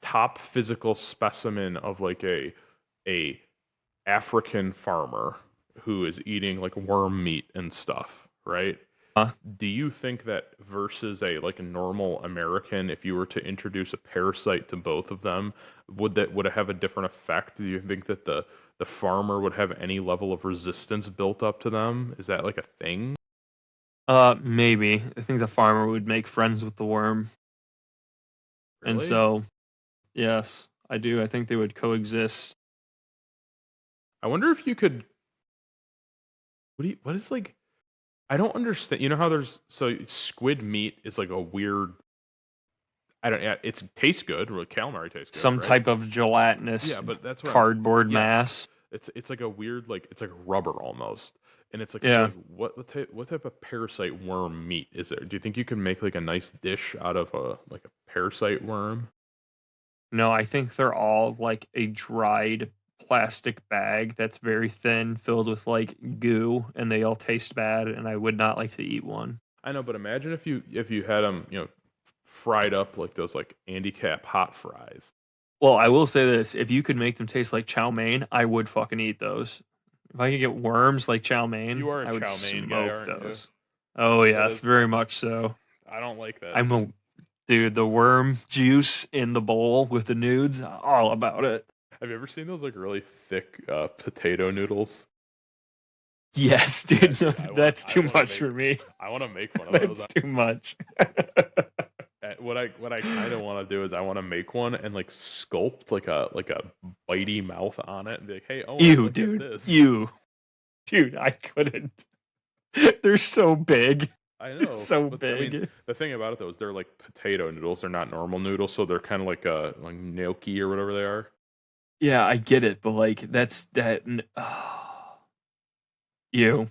top physical specimen of like a African farmer who is eating like worm meat and stuff, right? Huh? Do you think that versus a normal American, if you were to introduce a parasite to both of them, would it have a different effect? Do you think that the farmer would have any level of resistance built up to them? Is that like a thing? Maybe. I think the farmer would make friends with the worm. And Really? so, yes, I do. I think they would coexist. I wonder if you could. What is like? I don't understand. You know how squid meat is like a weird. I don't. Yeah, it tastes good. Or calamari tastes good, Some right? type of gelatinous Yeah, but that's what cardboard yes. mass. It's like a weird, like it's like rubber almost, and it's like so Yeah. like what type of parasite worm meat is there? Do you think you can make like a nice dish out of a parasite worm? No, I think they're all like a dried plastic bag that's very thin, filled with like goo, and they all taste bad, and I would not like to eat one. I know, but imagine if you had them fried up like those like handicap hot fries. Well, I will say this: if you could make them taste like chow mein, I would fucking eat those. If I could get worms like chow mein, You are a I would chow mein guy, smoke aren't you? those. Oh That yes, is. very much so. I don't like that. I'm a dude. The worm juice in the bowl with the nudes, all about it. Have you ever seen those like really thick potato noodles? Yes, dude. No, I that's I too wanna much make for me. I want to make one of those. That's too much. What I kind of want to do is I want to make one and like sculpt like a bitey mouth on it and be like, hey, Owen, You, look at dude. this. Dude. I couldn't. They're so big. I know, So but big. the thing about it though is they're like potato noodles. They're not normal noodles, so they're kind of like gnocchi or whatever they are. Yeah, I get it, but like that's that. You.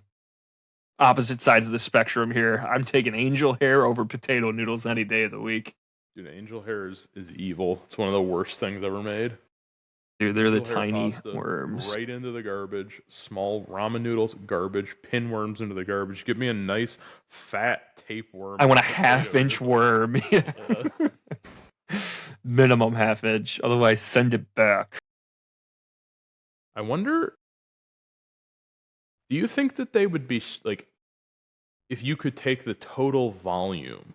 Opposite sides of the spectrum here. I'm taking angel hair over potato noodles any day of the week. Dude, angel hair is evil. It's one of the worst things ever made. Dude, they're the Angel hair tiny pasta, worms. right into the garbage. Small ramen noodles, garbage. Pinworms into the garbage. Give me a nice fat tapeworm. I want a potato half-inch noodle. worm. Yeah. Minimum half-inch. Otherwise, send it back. I wonder. Do you think that they would be like, if you could take the total volume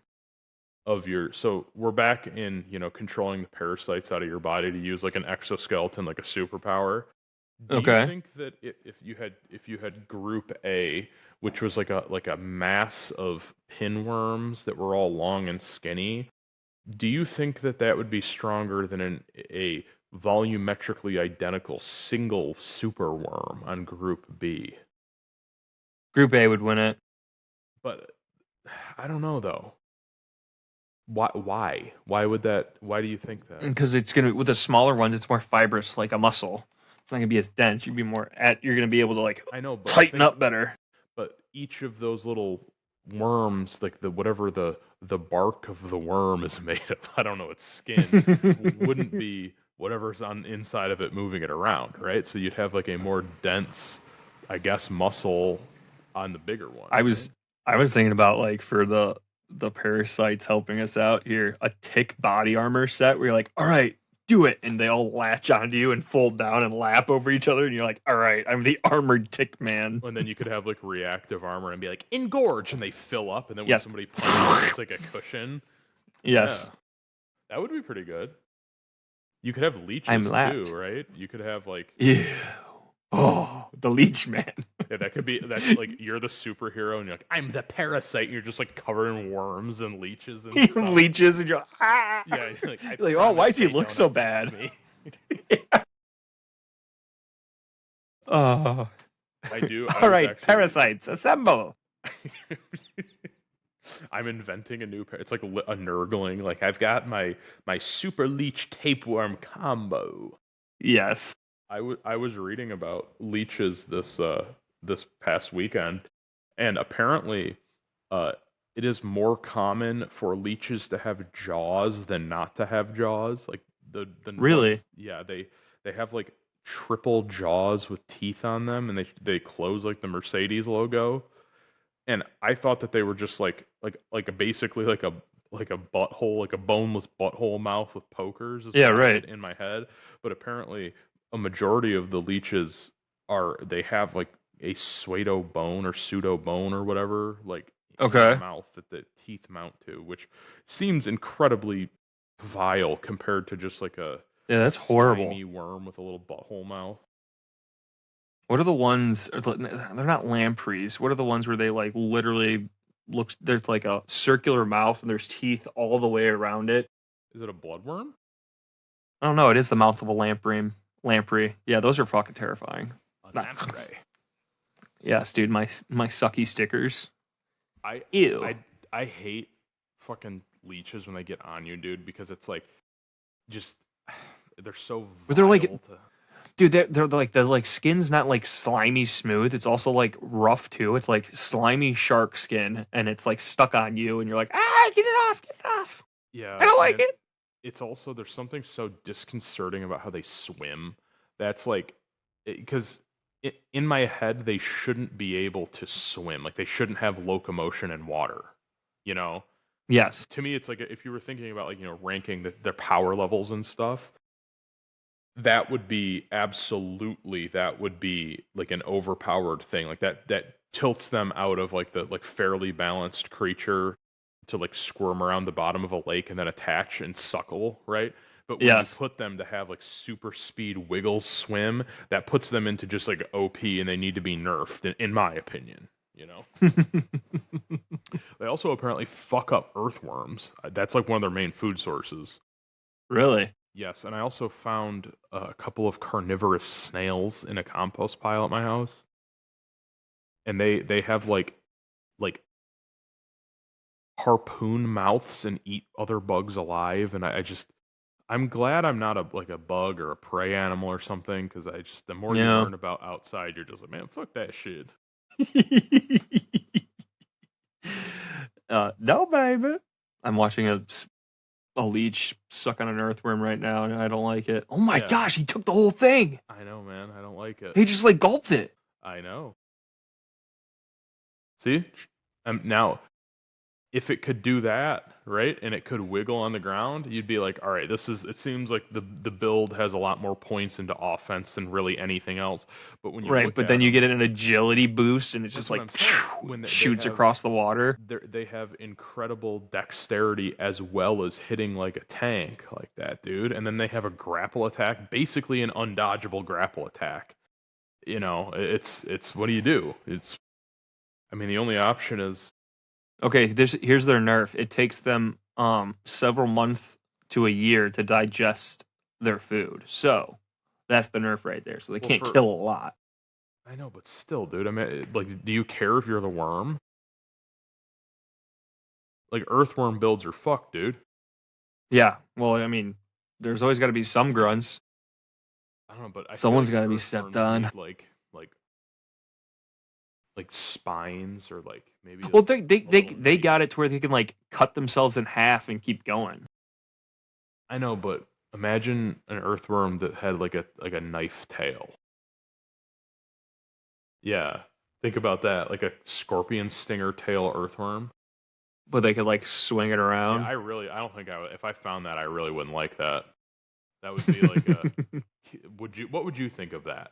of your, so we're back in, controlling the parasites out of your body to use like an exoskeleton, like a superpower. Do you Okay. think that if you had Group A, which was like a mass of pinworms that were all long and skinny, do you think that that would be stronger than a volumetrically identical single superworm on Group B? Group A would win it. But I don't know though. Why? Why would that? Why do you think that? Because it's gonna with the smaller ones, it's more fibrous, like a muscle. It's not gonna be as dense. You're gonna be able to like I know, but tighten up better. But each of those little worms, like the whatever the the bark of the worm is made of, I don't know, its skin, wouldn't be whatever's on the inside of it moving it around, right? So you'd have like a more dense, I guess, muscle on the bigger one. I was thinking about like for the parasites helping us out here, a tick body armor set where you're like, all right, do it, and they all latch onto you and fold down and lap over each other, and you're like, all right, I'm the armored tick man. And then you could have like reactive armor and be like, engorge, and they fill up, and then when Yes. somebody punches, it's like a cushion. Yes. Yeah. That would be pretty good. You could have leeches I'm lapped. too, right? You could have like Ew. Oh, the leech man. yeah, that's like you're the superhero and you're like, I'm the parasite, and you're just like covered in worms and leeches and stuff. Leeches, and you're like, ah. Yeah, you're like, You're like, oh, why does he look so bad? bad? Oh. I do. All right, parasites, assemble. I'm inventing a new It's like a nurgling. Like I've got my super leech tapeworm combo. Yes. I was reading about leeches this past weekend, and apparently, it is more common for leeches to have jaws than not to have jaws. Like the Really? ones, yeah, they have like triple jaws with teeth on them, and they close like the Mercedes logo. And I thought that they were just basically like a butthole, like a boneless butthole mouth with pokers. Is Yeah, what I had right. in my head, but apparently a majority of the leeches they have like a pseudo bone or whatever, like in their Okay. mouth that the teeth mount to, which seems incredibly vile compared to just like a Yeah, that's horrible. slimy worm with a little butthole mouth. What are the ones? They're not lampreys. What are the ones where they like literally looks? There's like a circular mouth and there's teeth all the way around it. Is it a bloodworm? I don't know. It is the mouth of a lamprey. Lamprey. Yeah, those are fucking terrifying. A lamprey. Yes, dude. My sucky stickers. Ew. I hate fucking leeches when they get on you, dude, because it's like just they're so But they're like- vile to- Dude, they're like the like skin's not like slimy smooth. It's also like rough too. It's like slimy shark skin, and it's like stuck on you, and you're like, ah, get it off, get it off. yeah, I don't like and it. It's also there's something so disconcerting about how they swim. That's like because in my head they shouldn't be able to swim. Like they shouldn't have locomotion in water. You know, Yes. to me it's like if you were thinking about like ranking their power levels and stuff. That would be like an overpowered thing, like that tilts them out of like the like fairly balanced creature to like squirm around the bottom of a lake and then attach and suckle, right? But when Yes. you put them to have like super speed wiggle swim, that puts them into just like OP, and they need to be nerfed in my opinion, They also apparently fuck up earthworms. That's like one of their main food sources. Really? Yes, and I also found a couple of carnivorous snails in a compost pile at my house, and they have like harpoon mouths and eat other bugs alive, and I'm glad I'm not a bug or a prey animal or something, because the more you Yeah. learn about outside, you're just like, man, fuck that shit. No, baby. I'm watching a leech suck on an earthworm right now, and I don't like it. Oh my Yeah. gosh, he took the whole thing. I know, man, I don't like it. He just like gulped it. I know. See? Now, if it could do that, right, and it could wiggle on the ground, you'd be like, all right, it seems like the build has a lot more points into offense than really anything else. But when you Right, look but at then you them, get an agility boost, and it's That's just what like I'm saying. When they shoots have- across the water. they have incredible dexterity as well as hitting like a tank like that, dude. And then they have a grapple attack, basically an undodgeable grapple attack. It's what do you do? The only option is Okay, here's their nerf. It takes them several months to a year to digest their food. So that's the nerf right there. So they Well, can't for- kill a lot. I know, but still, dude. Like, do you care if you're the worm? Like, earthworm builds are fucked, dude. Yeah. Well, there's always got to be some grunts. I don't know, but I feel Someone's like gotta be stepped earthworms on. need, like like spines or like maybe. Well, Like they got it to where they can like cut themselves in half and keep going. I know, but imagine an earthworm that had like a knife tail. Yeah, think about that, like a scorpion stinger tail earthworm. But they could like swing it Yeah, around. I don't think I would. If I found that, I really wouldn't like that. That would be like a. What would you think of that?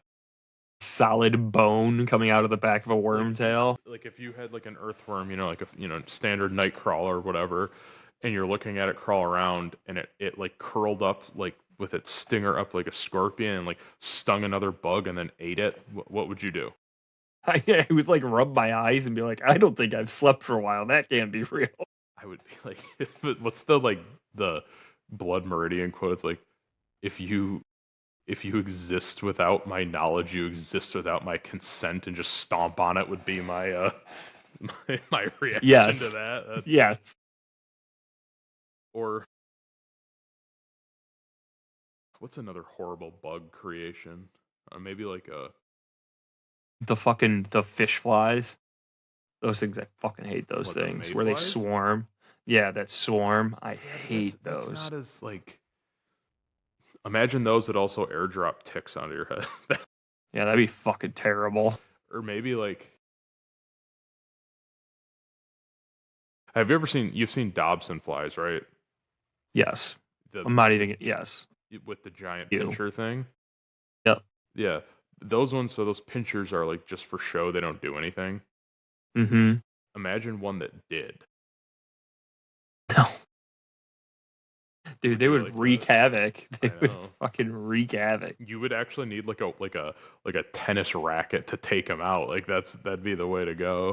Solid bone coming out of the back of a worm Like, tail. like if you had like an earthworm, like a standard night crawler or whatever, and you're looking at it crawl around, and it like curled up like with its stinger up like a scorpion, and like stung another bug and then ate it. What would you do? I would like rub my eyes and be like, I don't think I've slept for a while. That can't be real. I would be like, what's the blood meridian quote? It's like, if you exist without my knowledge, you exist without my consent, and just stomp on it would be my my reaction Yes. to that. Yes. Or what's another horrible bug creation? Maybe like a The fish flies. Those things, I fucking hate those what, the things where they mayflies? swarm. Yeah, that swarm. I hate That's those. not as like. Imagine those that also airdrop ticks onto your head. Yeah, that'd be fucking terrible. Or maybe like. Have you've seen Dobson flies, right? Yes. The I'm not even. Yes. with the giant You. pincher thing. Yep. Yeah, those ones. So those pinchers are like just for show. They don't do anything. Mm-hmm. Imagine one that did. No. Dude, Would they you would like wreak that? havoc. They I would know. fucking wreak havoc. You would actually need like a tennis racket to take them out. Like that'd be the way to go.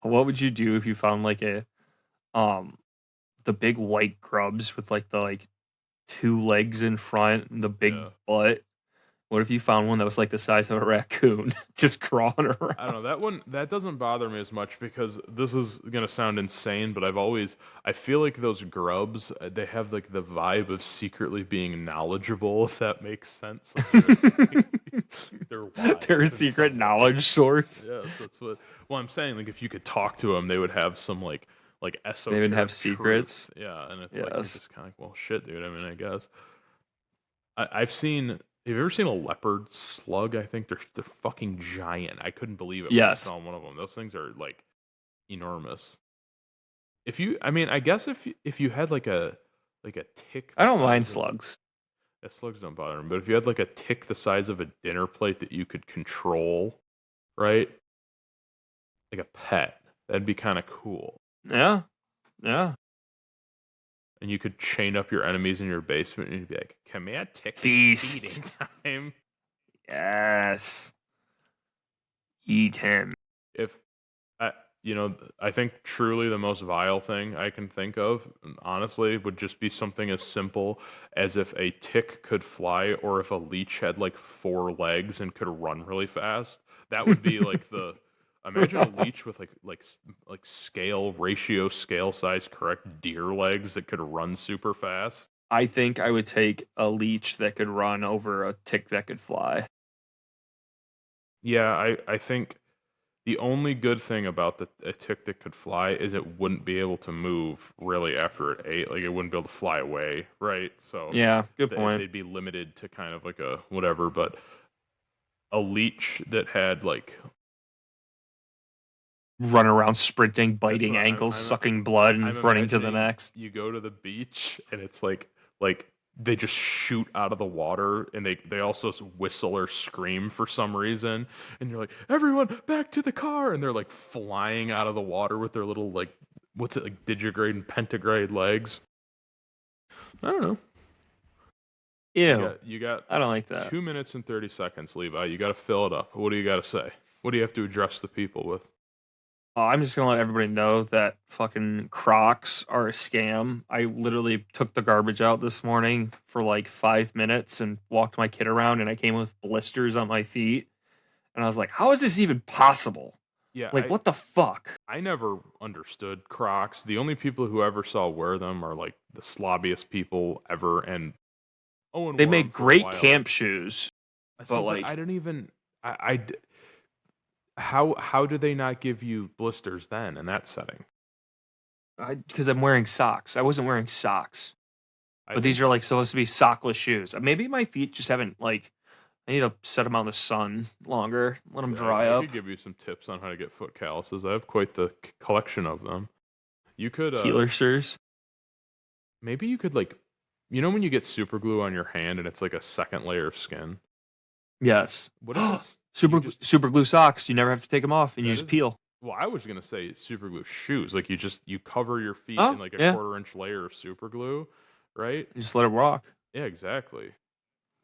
What would you do if you found like um the big white grubs with like the like two legs in front and the big Yeah. butt? What if you found one that was like the size of a raccoon, just crawling I don't around? know, that doesn't bother me as much because this is gonna sound insane, but I feel like those grubs, they have like the vibe of secretly being knowledgeable, if that makes sense. They're wise They're a in secret some way. knowledge source. Yes, that's what. Well, I'm saying like if you could talk to them, they would have some like They would esoteric have secrets. truth. Yeah, and it's like you're Yes. just kind of like, well, shit, dude. I mean, I guess I've seen. Have you ever seen a leopard slug? I think they're fucking giant. I couldn't believe it when I Yes. saw one of them. Those things are like enormous. I mean, I guess if you had like a tick. I the don't mind size of- slugs. Yeah, slugs don't bother me, but if you had like a tick the size of a dinner plate that you could control, right? Like a pet, that'd be kind of cool. Yeah. Yeah. And you could chain up your enemies in your basement and you'd be like, come here, tick, it's Feast. feeding time. Yes. Eat him. If I, I think truly the most vile thing I can think of, honestly, would just be something as simple as if a tick could fly or if a leech had like 4 legs and could run really fast. That would be like the. Imagine a leech with like scale size correct deer legs that could run super fast. I think I would take a leech that could run over a tick that could fly. Yeah, I think the only good thing about a tick that could fly is it wouldn't be able to move really after it ate. Like it wouldn't be able to fly away, right? So Yeah, good point. they'd be limited to kind of like a whatever. But a leech that had like Run around sprinting, biting what ankles, I'm- sucking blood, and I'm running to the imagining next. You go to the beach and it's like they just shoot out of the water and they also whistle or scream for some reason and you're like, everyone back to the car, and they're like flying out of the water with their little like what's it, like digigrade and pentagrade legs. I don't know. Ew. You got I don't like that. 2 minutes and 30 seconds, Levi. You got to fill it up. What do you got to say? What do you have to address the people with? Oh, I'm just gonna let everybody know that fucking Crocs are a scam. I literally took the garbage out this morning for like 5 minutes and walked my kid around, and I came with blisters on my feet. And I was like, "How is this even possible? Yeah, Like, what the fuck?" I never understood Crocs. The only people who ever saw wear them are like the slobbiest people ever. And Owen They wore make 'em for a great while. camp shoes, So, but like, I don't even. How do they not give you blisters then in that setting? Because I'm wearing socks. I wasn't wearing socks, I but think these are like supposed to be sockless shoes. Maybe my feet just haven't like. I need to set them out in the sun longer, let them dry I up. could give you some tips on how to get foot calluses. I have quite the collection of them. You could Keeler sures. maybe you could like, when you get super glue on your hand and it's like a second layer of skin. Yes. What if it's you just super glue socks. You never have to take them off, and you that just is peel. well, I was gonna say super glue shoes. Like you cover your feet in Oh like a yeah, 1/4 inch layer of super glue, right? you just let it rock. Yeah, exactly.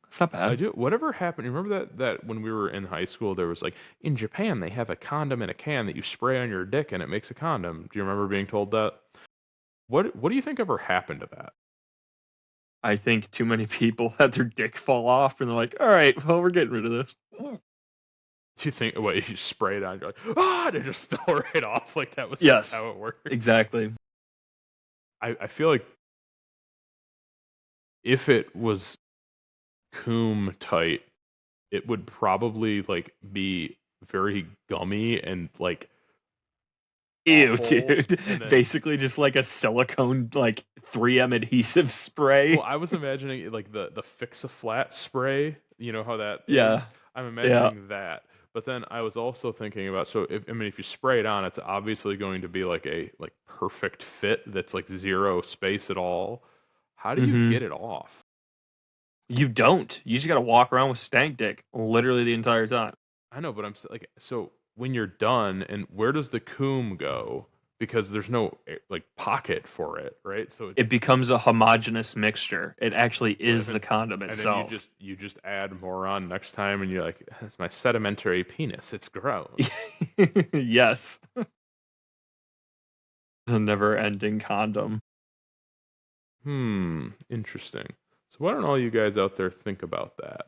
It's not I bad. do. Whatever happened? You remember that when we were in high school, there was like in Japan they have a condom in a can that you spray on your dick and it makes a condom. Do you remember being told that? What do you think ever happened to that? I think too many people had their dick fall off, and they're like, "All right, well, we're getting rid of this." You think wait, you spray it on, you're like, ah, and it just fell right off. Like that was just Yes, how it worked. exactly. I feel like if it was coom tight, it would probably like be very gummy and like Ew, awful. dude. And then Basically, just like a silicone, like 3M adhesive spray. well, I was imagining it like the Fix-A-Flat spray. You know how that Yeah, is? I'm yeah. imagining that. But then I was also thinking about so if you spray it on, it's obviously going to be like a like perfect fit that's like zero space at all. How do you Mm-hmm. get it off? You don't. You just gotta walk around with stank dick literally the entire time. I know, but like so when you're done, and where does the coom go? Because there's no like pocket for it, right? So It becomes a homogeneous mixture. It actually right, is the condom and then you itself. just add more on next time, and you're like, that's my sedimentary penis. It's grown. Yes. The never ending condom. Interesting. So why don't all you guys out there think about that?